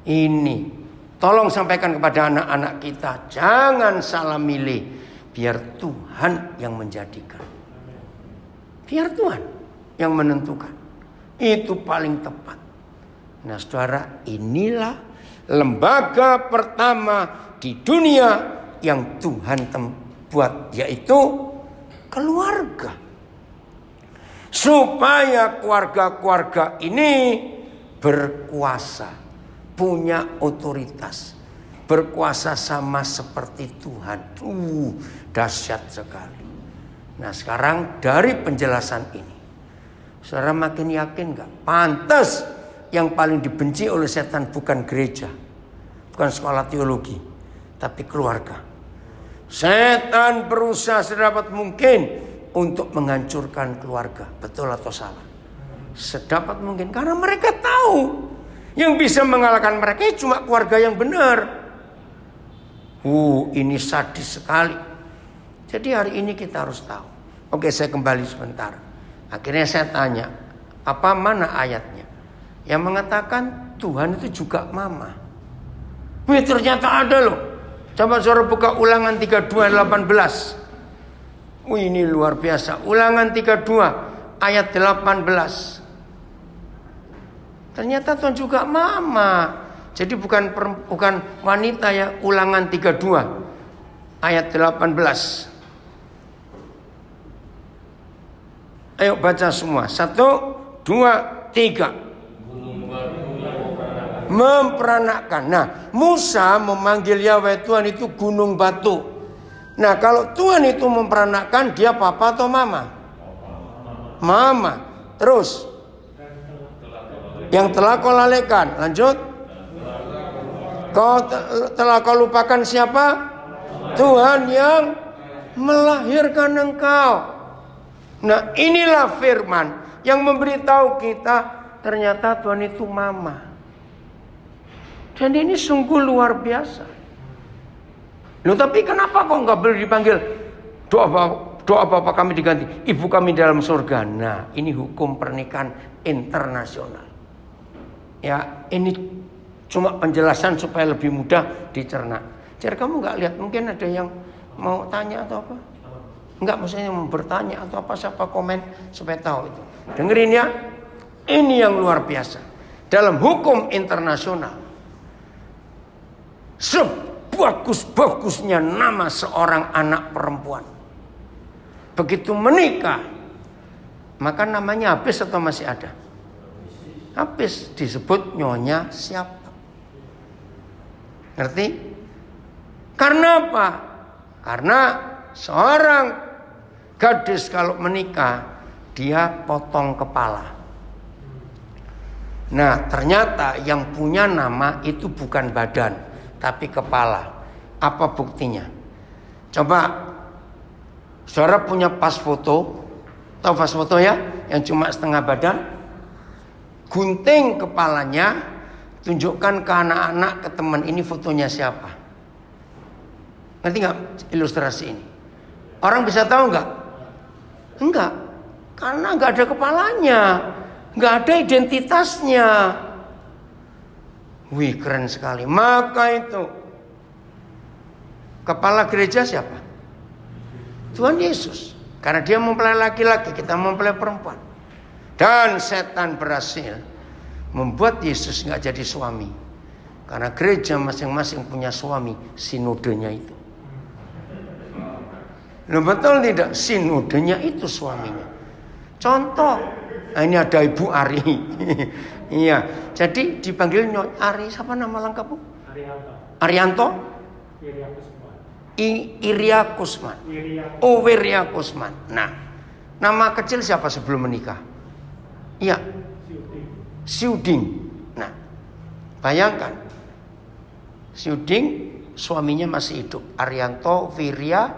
Ini tolong sampaikan kepada anak-anak kita, jangan salah milih, biar Tuhan yang menjadikan. Biar Tuhan yang menentukan. Itu paling tepat. Nah saudara, inilah lembaga pertama di dunia yang Tuhan buat, yaitu keluarga. Supaya keluarga-keluarga ini berkuasa, punya otoritas, berkuasa sama seperti Tuhan. Dahsyat sekali. Nah sekarang dari penjelasan ini, saudara makin yakin gak? Pantas yang paling dibenci oleh setan bukan gereja, bukan sekolah teologi, tapi keluarga. Setan berusaha sedapat mungkin untuk menghancurkan keluarga. Betul atau salah? Sedapat mungkin, karena mereka tahu yang bisa mengalahkan mereka cuma keluarga yang benar. Ini sadis sekali. Jadi hari ini kita harus tahu. Oke, saya kembali sebentar. Akhirnya saya tanya, mana ayatnya yang mengatakan Tuhan itu juga mama? Wih, ternyata ada loh. Coba saudara buka Ulangan 32:18. Wih, ini luar biasa. Ulangan 32 ayat 18. Ternyata Tuhan juga mama. Jadi bukan wanita ya. Ulangan 32 ayat 18. Ayo baca semua. 1, 2, 3. Memperanakkan. Nah, Musa memanggil Yahweh Tuhan itu gunung batu. Nah, kalau Tuhan itu memperanakkan, dia papa atau mama? Mama. Terus, yang telah kau lalaikan. Lanjut. Telah kau lupakan siapa? Tuhan yang melahirkan engkau. Nah, inilah firman yang memberitahu kita ternyata Tuhan itu mama. Dan ini sungguh luar biasa. Loh, tapi kenapa kok nggak boleh dipanggil doa doa bapak kami diganti, ibu kami dalam surga. Nah, ini hukum pernikahan internasional. Ya, ini cuma penjelasan supaya lebih mudah dicerna. Jadi kamu nggak lihat, mungkin ada yang mau tanya atau apa? Enggak, maksudnya mau bertanya atau apa, siapa komen supaya tahu itu. Dengerin ya, ini yang luar biasa. Dalam hukum internasional, sebagus-bagusnya nama seorang anak perempuan, begitu menikah, maka namanya habis atau masih ada? Habis, disebut nyonya siapa. Ngerti? Karena apa? Karena seorang gadis kalau menikah, dia potong kepala. Nah, ternyata yang punya nama itu bukan badan, tapi kepala. Apa buktinya? Coba, saudara punya pas foto, tahu pas foto ya? Yang cuma setengah badan. Gunting kepalanya, tunjukkan ke anak-anak, ke teman, ini fotonya siapa. Ngerti gak ilustrasi ini? Orang bisa tahu gak? Enggak. Karena gak ada kepalanya, gak ada identitasnya. Wih, keren sekali. Maka itu, kepala gereja siapa? Tuhan Yesus. Karena dia mempelai laki-laki, kita mempelai perempuan. Dan setan berhasil membuat Yesus gak jadi suami. Karena gereja masing-masing punya suami, sinodenya itu. Loh, betul tidak? Sinodenya itu suaminya. Contoh, nah ini ada Ibu Ari. Iya, jadi dipanggil Nyonya Ari. Siapa nama lengkap Bu? Arianto? Iria Kusman. Oh, Wiria Kusman. Nah, nama kecil siapa sebelum menikah? Iya, Siuding. Nah, bayangkan, Siuding suaminya masih hidup, Arianto Wiria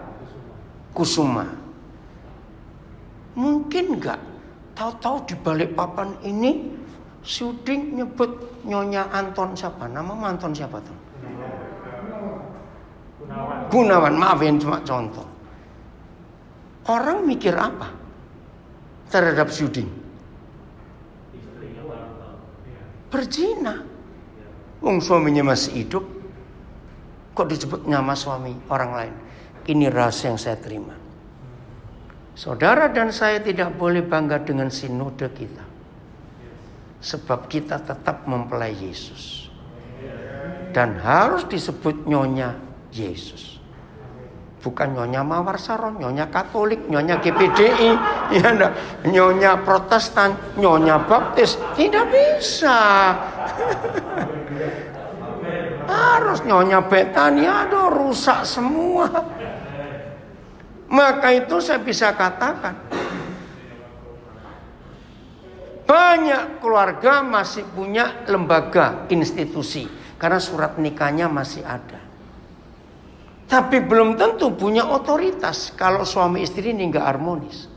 Kusuma. Mungkin enggak tahu-tahu di balik papan ini Siuding nyebut Nyonya Anton siapa? Nama Anton siapa tuh? Gunawan. Maafin cuma contoh. Orang mikir apa terhadap Siuding? Berzina. Wong suaminya masih hidup, kok disebut nama suami orang lain? Ini rahasia yang saya terima. Saudara dan saya tidak boleh bangga dengan sinode kita, sebab kita tetap mempelai Yesus dan harus disebut Nyonya Yesus. Bukan Nyonya Mawar Saron, Nyonya Katolik, Nyonya GPDI, ya enggak, Nyonya Protestan, Nyonya Baptis. Tidak bisa. Harus Nyonya Betania, aduh rusak semua. Maka itu saya bisa katakan, banyak keluarga masih punya lembaga, institusi, karena surat nikahnya masih ada. Tapi belum tentu punya otoritas kalau suami istri ini nggak harmonis.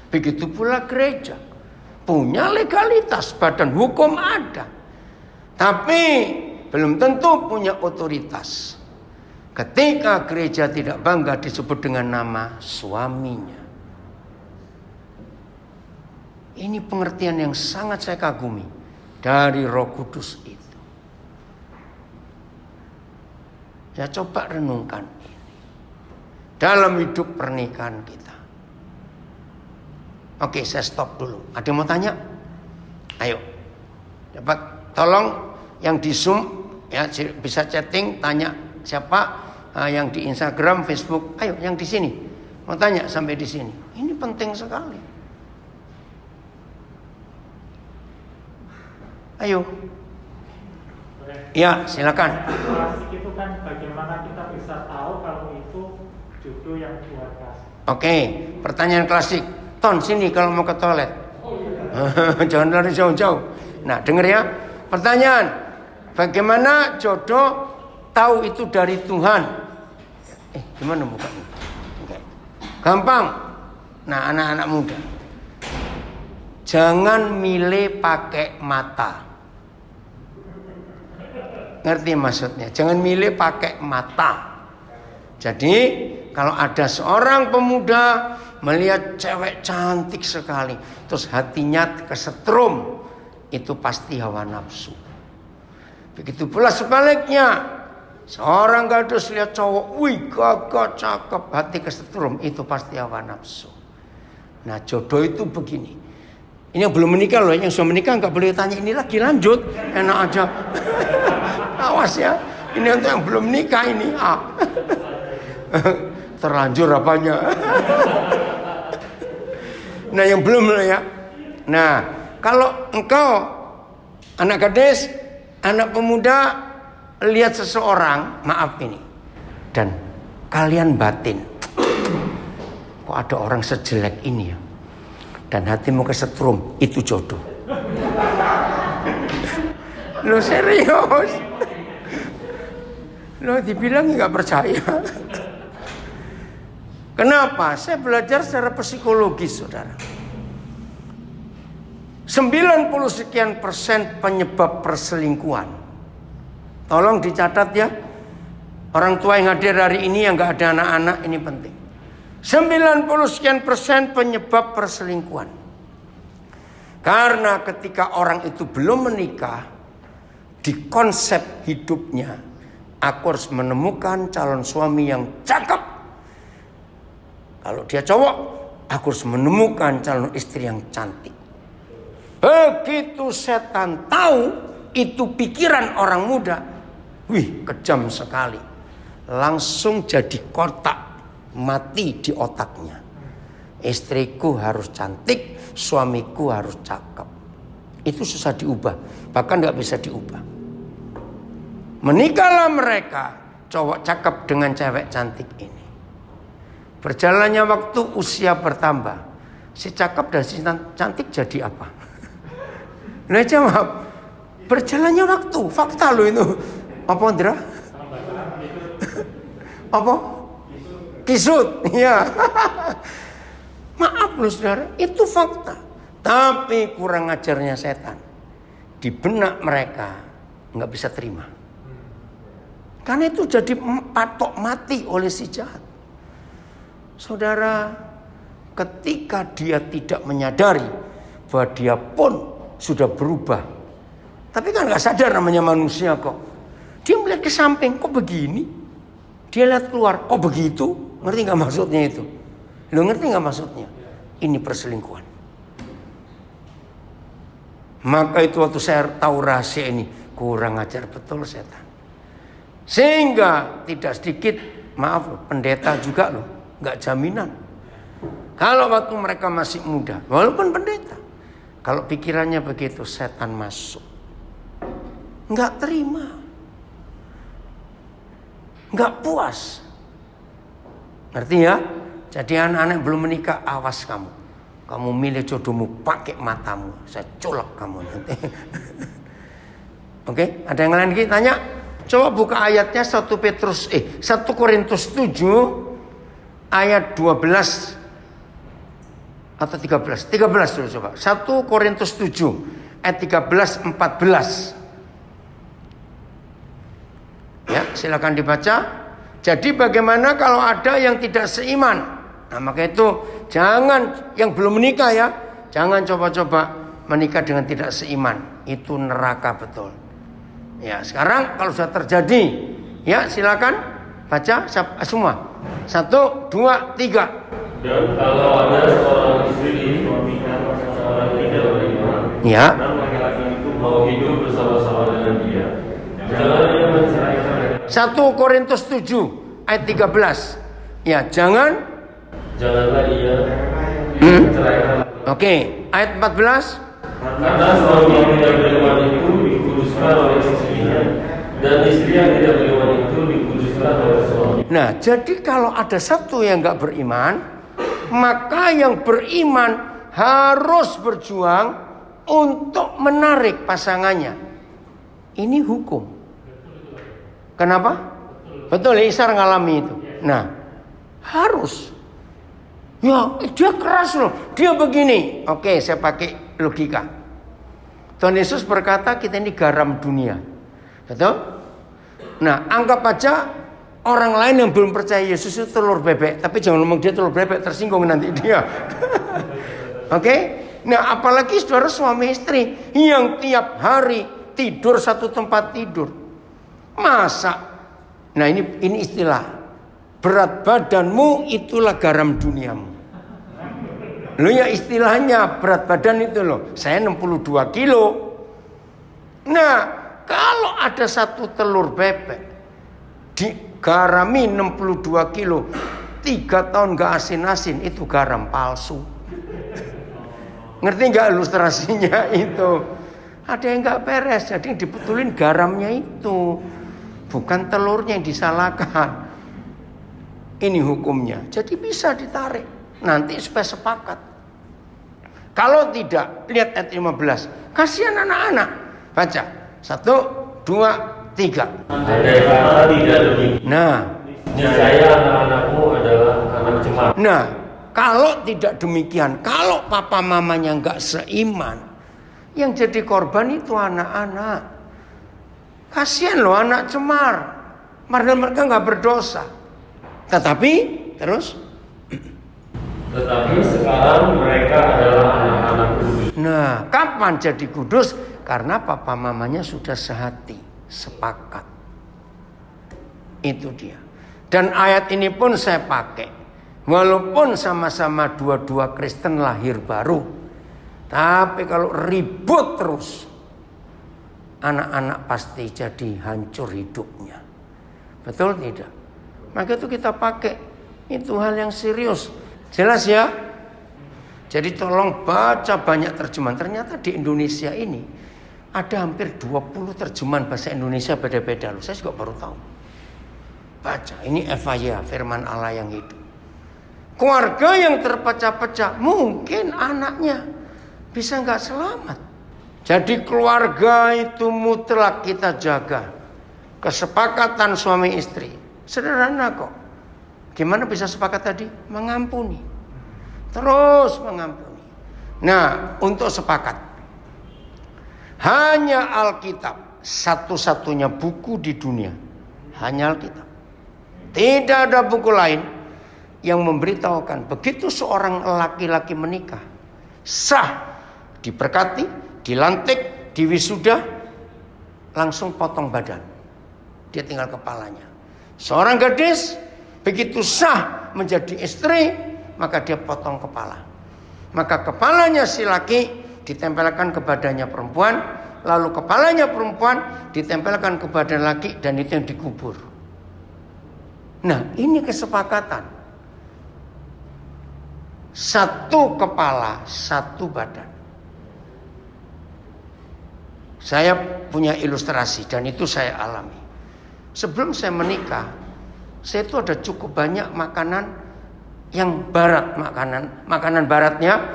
Begitu pula gereja, punya legalitas, badan hukum ada, tapi belum tentu punya otoritas. Ketika gereja tidak bangga disebut dengan nama suaminya. Ini pengertian yang sangat saya kagumi dari Roh Kudus itu. Ya, coba renungkan ini dalam hidup pernikahan kita. Oke, saya stop dulu. Ada yang mau tanya? Ayo, dapat tolong yang di Zoom ya, bisa chatting, tanya siapa, yang di Instagram, Facebook. Ayo, yang di sini mau tanya sampai di sini. Ini penting sekali. Ayo. Ya, silakan. Klasik itu kan bagaimana kita bisa tahu kalau itu jodoh yang Tuhan kasih. Oke, pertanyaan klasik. Ton, sini kalau mau ke toilet. Jangan lari jauh-jauh. Nah, denger ya. Pertanyaan, bagaimana jodoh tahu itu dari Tuhan? Gimana mukanya? Okay. Gampang. Nah, anak-anak muda, jangan milih pakai mata. Ngerti maksudnya? Jangan milih pakai mata. Jadi kalau ada seorang pemuda melihat cewek cantik sekali, terus hatinya kesetrum, itu pasti hawa nafsu. Begitu pula sebaliknya, seorang gadis lihat cowok, wih gagah cakep, hati kesetrum, itu pasti hawa nafsu. Nah jodoh itu begini. Ini yang belum menikah loh, yang sudah menikah nggak boleh tanya ini lagi, lanjut, enak aja. Awas ya, ini untuk yang belum menikah ini. Terlanjur apanya. Nah yang belum ya. Nah kalau engkau anak gadis, anak pemuda lihat seseorang, maaf ini, dan kalian batin, kok ada orang sejelek ini ya, dan hatimu kesetrum, itu jodoh. Lo serius? Lo dibilang nggak percaya. Kenapa? Saya belajar secara psikologis, saudara. 90 sekian % penyebab perselingkuhan. Tolong dicatat ya. Orang tua yang hadir hari ini yang nggak ada anak-anak, ini penting. 90 sekian % penyebab perselingkuhan. Karena ketika orang itu belum menikah, di konsep hidupnya, aku harus menemukan calon suami yang cakep. Kalau dia cowok, aku harus menemukan calon istri yang cantik. Begitu setan tahu itu pikiran orang muda, wih kejam sekali. Langsung jadi kotak, mati di otaknya. Istriku harus cantik, suamiku harus cakep. Itu susah diubah, bahkan gak bisa diubah. Menikahlah mereka, cowok cakep dengan cewek cantik ini. Berjalannya waktu, usia bertambah. Si cakep dan si cantik jadi apa? Nah jawab, berjalannya waktu, fakta lo itu. Apa Andra? Apa? Kisut, ya. Maaf loh saudara, itu fakta. Tapi kurang ajarnya setan. Di benak mereka nggak bisa terima. Karena itu jadi patok mati oleh si jahat. Saudara, ketika dia tidak menyadari bahwa dia pun sudah berubah. Tapi kan gak sadar namanya manusia kok. Dia melihat ke samping, kok begini? Dia lihat keluar, kok begitu? Ngerti gak maksudnya itu? Lo ngerti gak maksudnya? Ini perselingkuhan. Maka itu waktu saya tahu rahasia ini, kurang ajar betul setan. Sehingga tidak sedikit, maaf loh, pendeta juga loh. Gak jaminan. Kalau waktu mereka masih muda, walaupun pendeta, kalau pikirannya begitu, setan masuk. Gak terima. Gak puas. Ngerti ya? Jadi anak-anak yang belum menikah, awas kamu. Kamu milih jodohmu pakai matamu. Saya colok kamu nanti. Oke, ada yang lain lagi tanya? Coba buka ayatnya 1 Korintus 7 ayat 12 atau 13. 13 dulu coba. 1 Korintus 7 ayat 13 14. Ya, silakan dibaca. Jadi bagaimana kalau ada yang tidak seiman? Nah, maka itu jangan, yang belum menikah ya, jangan coba-coba menikah dengan tidak seiman. Itu neraka betul. Ya, sekarang kalau sudah terjadi, ya silakan baca semua. 1, 2, 3. Dan kalau ada seorang istri suaminya seorang tidak beriman, ya, dan laki-laki itu mau hidup bersama-sama dengan dia, jangan ia menceraikan. 1 Korintus 7 ayat 13. Ya, janganlah ia menceraikan. Oke, ayat 14. Karena suami yang tidak beriman itu dikuduskan oleh istrinya, dan istri yang tidak beriman itu dikuduskan oleh suami. Nah, jadi kalau ada satu yang nggak beriman, maka yang beriman harus berjuang untuk menarik pasangannya. Ini hukum. Kenapa? Betul, Isar ngalami itu. Nah, harus. Ya, dia keras loh. Dia begini. Oke, saya pakai logika. Tuhan Yesus berkata kita ini garam dunia. Betul? Nah, anggap aja Orang lain yang belum percaya Yesus itu telur bebek, tapi jangan ngomong dia telur bebek, tersinggung nanti dia. Oke? Nah, apalagi saudara suami istri yang tiap hari tidur satu tempat tidur. Masa? Nah, ini istilah. Berat badanmu itulah garam duniamu. Lo ya istilahnya berat badan itu loh. Saya 62 kilo. Nah, kalau ada satu telur bebek digarami 62 kilo, 3 tahun gak asin-asin, itu garam palsu. Ngerti gak ilustrasinya itu? Ada yang gak beres, jadi dibetulin garamnya itu, bukan telurnya yang disalahkan. Ini hukumnya, jadi bisa ditarik nanti supaya sepakat. Kalau tidak, lihat ayat 15. Kasihan anak-anak. Baca 1, 2, 3. Andai kata tidak demikian, Nah, niscaya anak-anakmu adalah anak cemar. Nah, kalau tidak demikian, kalau papa mamanya nggak seiman, yang jadi korban itu anak-anak. Kasihan loh anak cemar, padahal mereka nggak berdosa. Tetapi terus, Tetapi sekarang mereka adalah anak-anak kudus. nah kapan jadi kudus? Karena papa mamanya sudah sehati, sepakat. Itu dia. Dan ayat ini pun saya pakai. Walaupun sama-sama dua-dua Kristen lahir baru, tapi kalau ribut terus, anak-anak pasti jadi hancur hidupnya. Betul tidak? Maka itu kita pakai. Itu hal yang serius. Jelas ya? Jadi tolong baca banyak terjemahan. Ternyata di Indonesia ini ada hampir 20 terjemahan bahasa Indonesia beda-beda loh. Saya juga baru tahu. Baca, ini Evaya, firman Allah yang hidup. Keluarga yang terpecah-pecah, mungkin anaknya bisa nggak selamat. Jadi keluarga itu mutlak kita jaga. Kesepakatan suami istri, sederhana kok. Gimana bisa sepakat tadi? Mengampuni. Terus mengampuni. Nah, untuk sepakat. Hanya Alkitab, satu-satunya buku di dunia. Hanya Alkitab. Tidak ada buku lain yang memberitahukan begitu seorang laki-laki menikah, sah, diberkati, dilantik, diwisuda, langsung potong badan. Dia tinggal kepalanya. Seorang gadis begitu sah menjadi istri, maka dia potong kepala. Maka kepalanya si laki ditempelkan ke badannya perempuan, lalu kepalanya perempuan ditempelkan ke badan laki, dan itu yang dikubur. Nah, ini kesepakatan. Satu kepala, satu badan. Saya punya ilustrasi dan itu saya alami. Sebelum saya menikah, saya itu ada cukup banyak makanan yang barat, makanan baratnya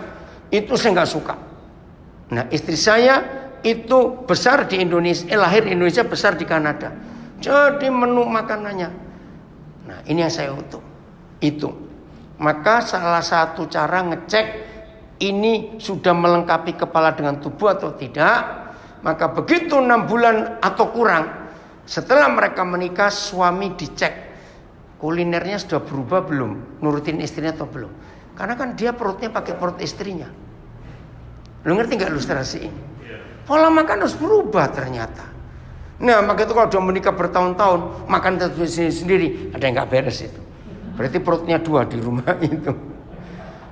itu saya nggak suka. Nah, istri saya itu besar di Indonesia, lahir di Indonesia, besar di Kanada. Jadi menu makanannya, nah ini yang saya itu. Maka salah satu cara ngecek ini sudah melengkapi kepala dengan tubuh atau tidak. Maka begitu 6 bulan atau kurang setelah mereka menikah, suami dicek kulinernya sudah berubah belum, nurutin istrinya atau belum. Karena kan dia perutnya pakai perut istrinya. Lu ngerti gak ilustrasi ini? Pola makan harus berubah ternyata. Nah, maka itu kalau udah menikah bertahun-tahun, makan sendiri, ada yang gak beres itu. Berarti perutnya 2 di rumah itu.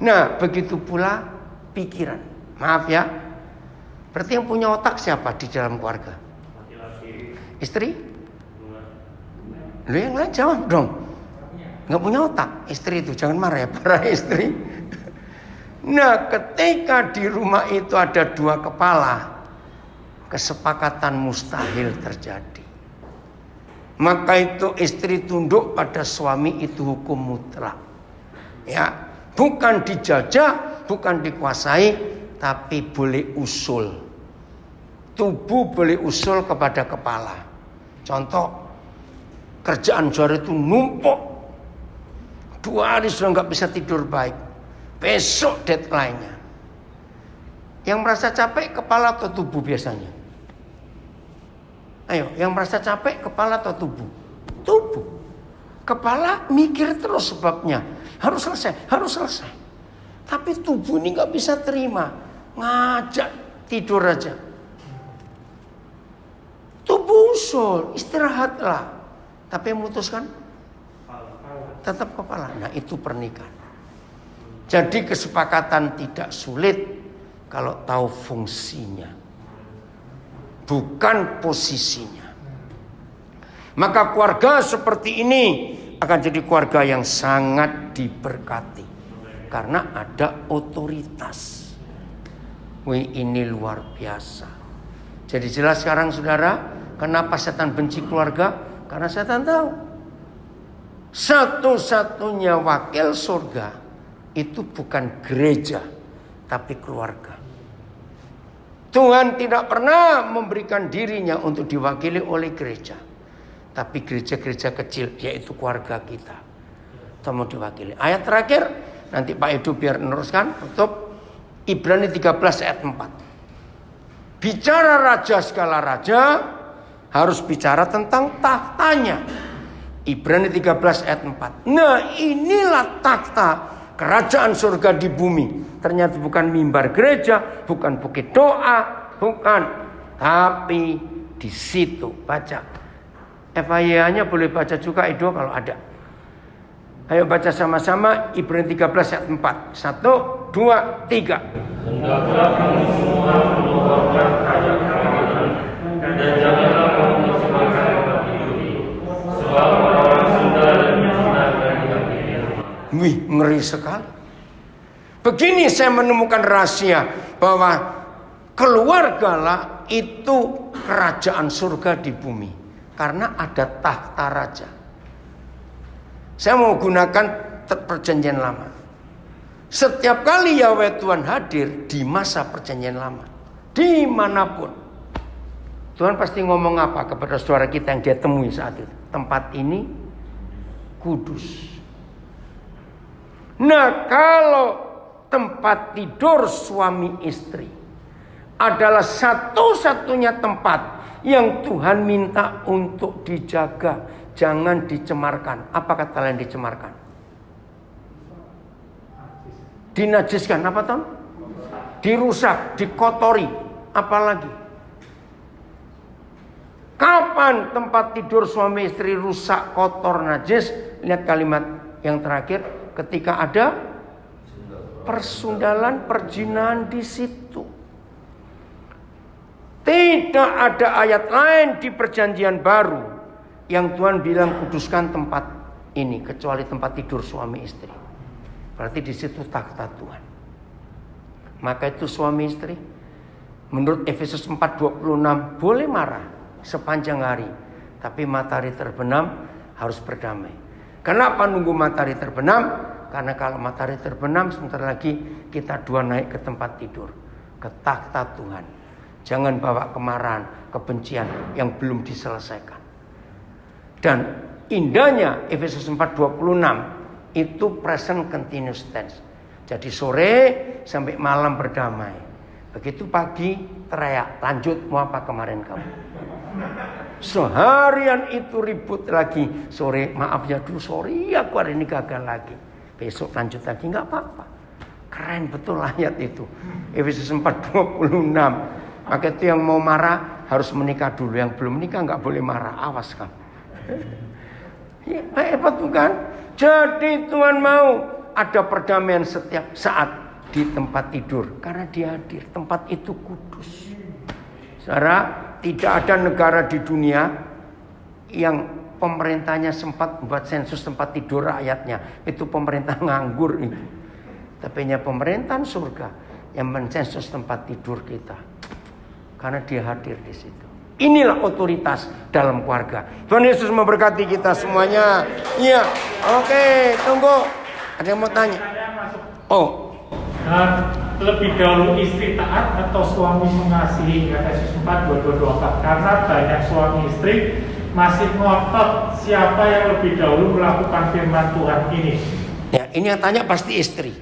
Nah, begitu pula pikiran. Maaf ya, berarti yang punya otak siapa di dalam keluarga? Istri? Lu yang lain jawab dong. Gak punya otak istri itu, jangan marah ya para istri. Nah, ketika di rumah itu ada 2 kepala, kesepakatan mustahil terjadi. Maka itu istri tunduk pada suami, itu hukum mutlak. Ya, bukan dijajah, bukan dikuasai, tapi boleh usul. Tubuh boleh usul kepada kepala. Contoh, kerjaan juara itu numpuk, 2 hari sudah nggak bisa tidur baik. Besok deadline-nya. Yang merasa capek kepala atau tubuh biasanya? Ayo, yang merasa capek kepala atau tubuh? Tubuh. Kepala mikir terus sebabnya. Harus selesai. Tapi tubuh ini gak bisa terima. Ngajak tidur aja. Tubuh usul, istirahatlah. Tapi yang memutuskan tetap kepala. Nah, itu pernikahan. Jadi kesepakatan tidak sulit kalau tahu fungsinya, bukan posisinya. Maka keluarga seperti ini akan jadi keluarga yang sangat diberkati karena ada otoritas. Wih, ini luar biasa. Jadi jelas sekarang saudara, kenapa setan benci keluarga? Karena setan tahu satu-satunya wakil surga itu bukan gereja, tapi keluarga. Tuhan tidak pernah memberikan dirinya untuk diwakili oleh gereja, tapi gereja-gereja kecil, yaitu keluarga kita, itu mau diwakili. Ayat terakhir, nanti Pak Edu biar meneruskan, tutup Ibrani 13 ayat 4. Bicara raja segala raja, harus bicara tentang tahtanya. Ibrani 13 ayat 4. Nah, inilah takhta kerajaan surga di bumi. Ternyata bukan mimbar gereja, bukan bukit doa, bukan. Tapi di situ baca. FIA-nya boleh baca juga Edo kalau ada. Ayo baca sama-sama Ibrani 13 ayat 4. 1, 2, 3. Hendaklah kamu semua mengucapkan ayat kebenaran dan janganlah kamu mencemarkan tempat tidur, sebab orang-orang Sunda dan menghinakan yang ini. Wih, ngeri sekali. Begini saya menemukan rahasia bahwa keluargalah itu kerajaan surga di bumi. Karena ada takhta raja. Saya mau gunakan perjanjian lama. Setiap kali Yahweh Tuhan hadir di masa perjanjian lama, dimanapun, Tuhan pasti ngomong apa kepada saudara kita yang dia temui saat itu? Tempat ini kudus. Nah, kalau tempat tidur suami istri adalah satu-satunya tempat yang Tuhan minta untuk dijaga, jangan dicemarkan. Apa kata lain dicemarkan? Dinajiskan, apa Tom? Dirusak, dikotori, apalagi? Kapan tempat tidur suami istri rusak, kotor, najis? Lihat kalimat yang terakhir, ketika ada persundalan, perjinahan di situ. Tidak ada ayat lain di perjanjian baru yang Tuhan bilang kuduskan tempat ini kecuali tempat tidur suami istri. Berarti di situ takhta Tuhan. Maka itu suami istri menurut Efesus 4:26 boleh marah sepanjang hari, tapi matahari terbenam harus berdamai. Kenapa nunggu matahari terbenam? Karena kalau matahari terbenam sebentar lagi kita dua naik ke tempat tidur, ke takhta Tuhan. Jangan bawa kemarahan, kebencian yang belum diselesaikan. Dan indahnya Efesus 4:26 itu present continuous tense. Jadi sore sampai malam berdamai. Begitu pagi teriak, lanjut mau apa kemarin kamu? Seharian itu ribut lagi. Sore maaf ya dulu, sorry aku hari ini gagal lagi. Besok lanjut lagi, nggak apa-apa. Keren betul ayat itu. Efesus 4:26. Maka itu yang mau marah harus menikah dulu. Yang belum menikah nggak boleh marah. Awas kan. Ya, hebat bukan? Jadi Tuhan mau ada perdamaian setiap saat di tempat tidur. Karena dia hadir. Tempat itu kudus. Saudara, tidak ada negara di dunia yang pemerintahnya sempat buat sensus tempat tidur rakyatnya. Itu pemerintah nganggur itu. Tapi pemerintahan surga yang mensensus tempat tidur kita. Karena dia hadir di situ. Inilah otoritas dalam keluarga. Tuhan Yesus memberkati kita semuanya. Iya, oke, tunggu. Ada yang mau tanya? Oh, lebih dahulu istri taat atau suami mengasihi, Efesus 4:22. Karena banyak suami istri masih ngotot siapa yang lebih dahulu melakukan firman Tuhan ini. Ya, ini yang tanya pasti istri.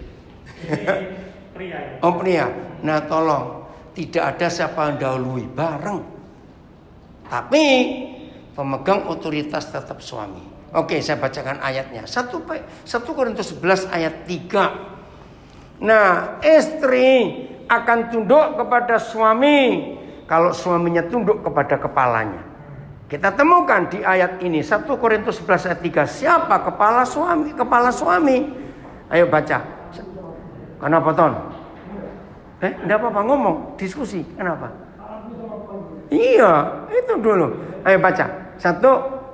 Pria. Ya? Oh, pria. Nah, tolong. Tidak ada siapa yang dahului, bareng. Tapi pemegang otoritas tetap suami. Oke, saya bacakan ayatnya. 1 Korintus 11 ayat 3. Nah, istri akan tunduk kepada suami kalau suaminya tunduk kepada kepalanya. Kita temukan di ayat ini 1 Korintus 11 ayat 3. Siapa kepala suami? Kepala suami. Ayo baca. Kenapa, Ton? Enggak apa-apa, ngomong, diskusi. Kenapa? Iya, itu dulu. Ayo baca. 1,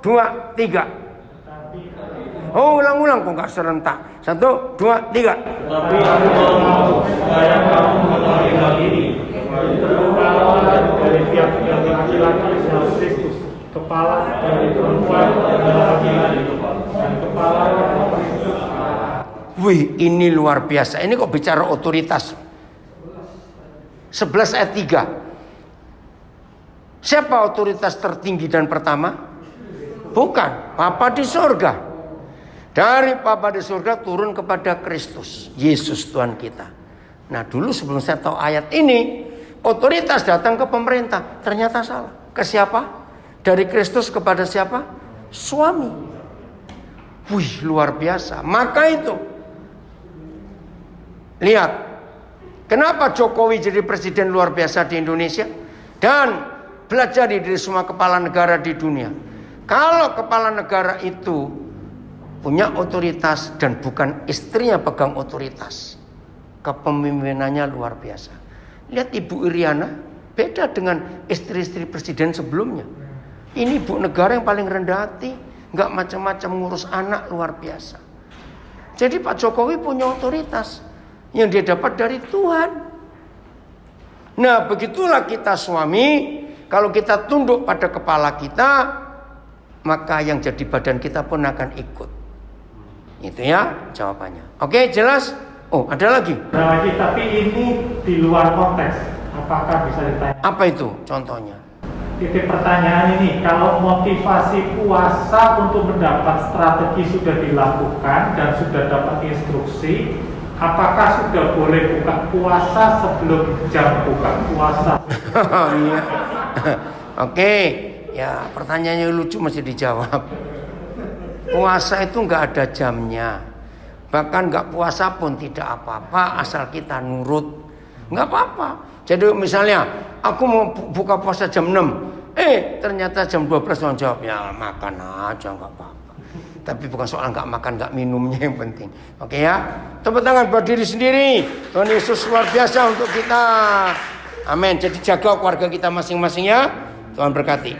2, 3. Oh, ulang-ulang kok nggak serentak. 1, 2, 3. Tetapi aku mau supaya kamu mengetahui hal ini. Kepala dari tiap-tiap laki-laki adalah Kristus. Kepala dari perempuan adalah laki-laki. Dan kepala adalah Kristus. Wih, ini luar biasa. Ini kok bicara otoritas. 11 ayat 3. Siapa otoritas tertinggi dan pertama? Bukan, Bapa di surga. Dari Bapa di surga turun kepada Kristus, Yesus Tuhan kita. Nah, dulu sebelum saya tahu ayat ini, otoritas datang ke pemerintah. Ternyata salah. Ke siapa? Dari Kristus kepada siapa? Suami. Wih, luar biasa. Maka itu, lihat, kenapa Jokowi jadi presiden luar biasa di Indonesia? Dan belajar dari semua kepala negara di dunia. Kalau kepala negara itu punya otoritas dan bukan istrinya pegang otoritas, kepemimpinannya luar biasa. Lihat Ibu Iriana, beda dengan istri-istri presiden sebelumnya. Ini ibu negara yang paling rendah hati, nggak macam-macam ngurus anak, luar biasa. Jadi Pak Jokowi punya otoritas yang dia dapat dari Tuhan. Nah, begitulah kita suami. Kalau kita tunduk pada kepala kita, maka yang jadi badan kita pun akan ikut. Itu ya jawabannya. Oke, jelas? Oh, ada lagi? Ada lagi, tapi ini di luar konteks. Apakah bisa ditanya? Apa itu contohnya? Titik pertanyaan ini, kalau motivasi puasa untuk mendapat strategi sudah dilakukan dan sudah dapat instruksi, apakah sudah boleh buka puasa sebelum jam buka puasa? Iya. Oke, ya pertanyaannya lucu masih dijawab. Puasa itu nggak ada jamnya, bahkan nggak puasa pun tidak apa-apa asal kita nurut, nggak apa-apa. Jadi misalnya aku mau buka puasa jam 6, ternyata jam 12 orang jawab, ya makan aja nggak apa-apa. Tapi bukan soal nggak makan nggak minumnya yang penting. Oke ya, tepuk tangan buat diri sendiri. Tuhan Yesus luar biasa untuk kita. Amin. Jadi jaga keluarga kita masing-masing ya. Tuhan berkati.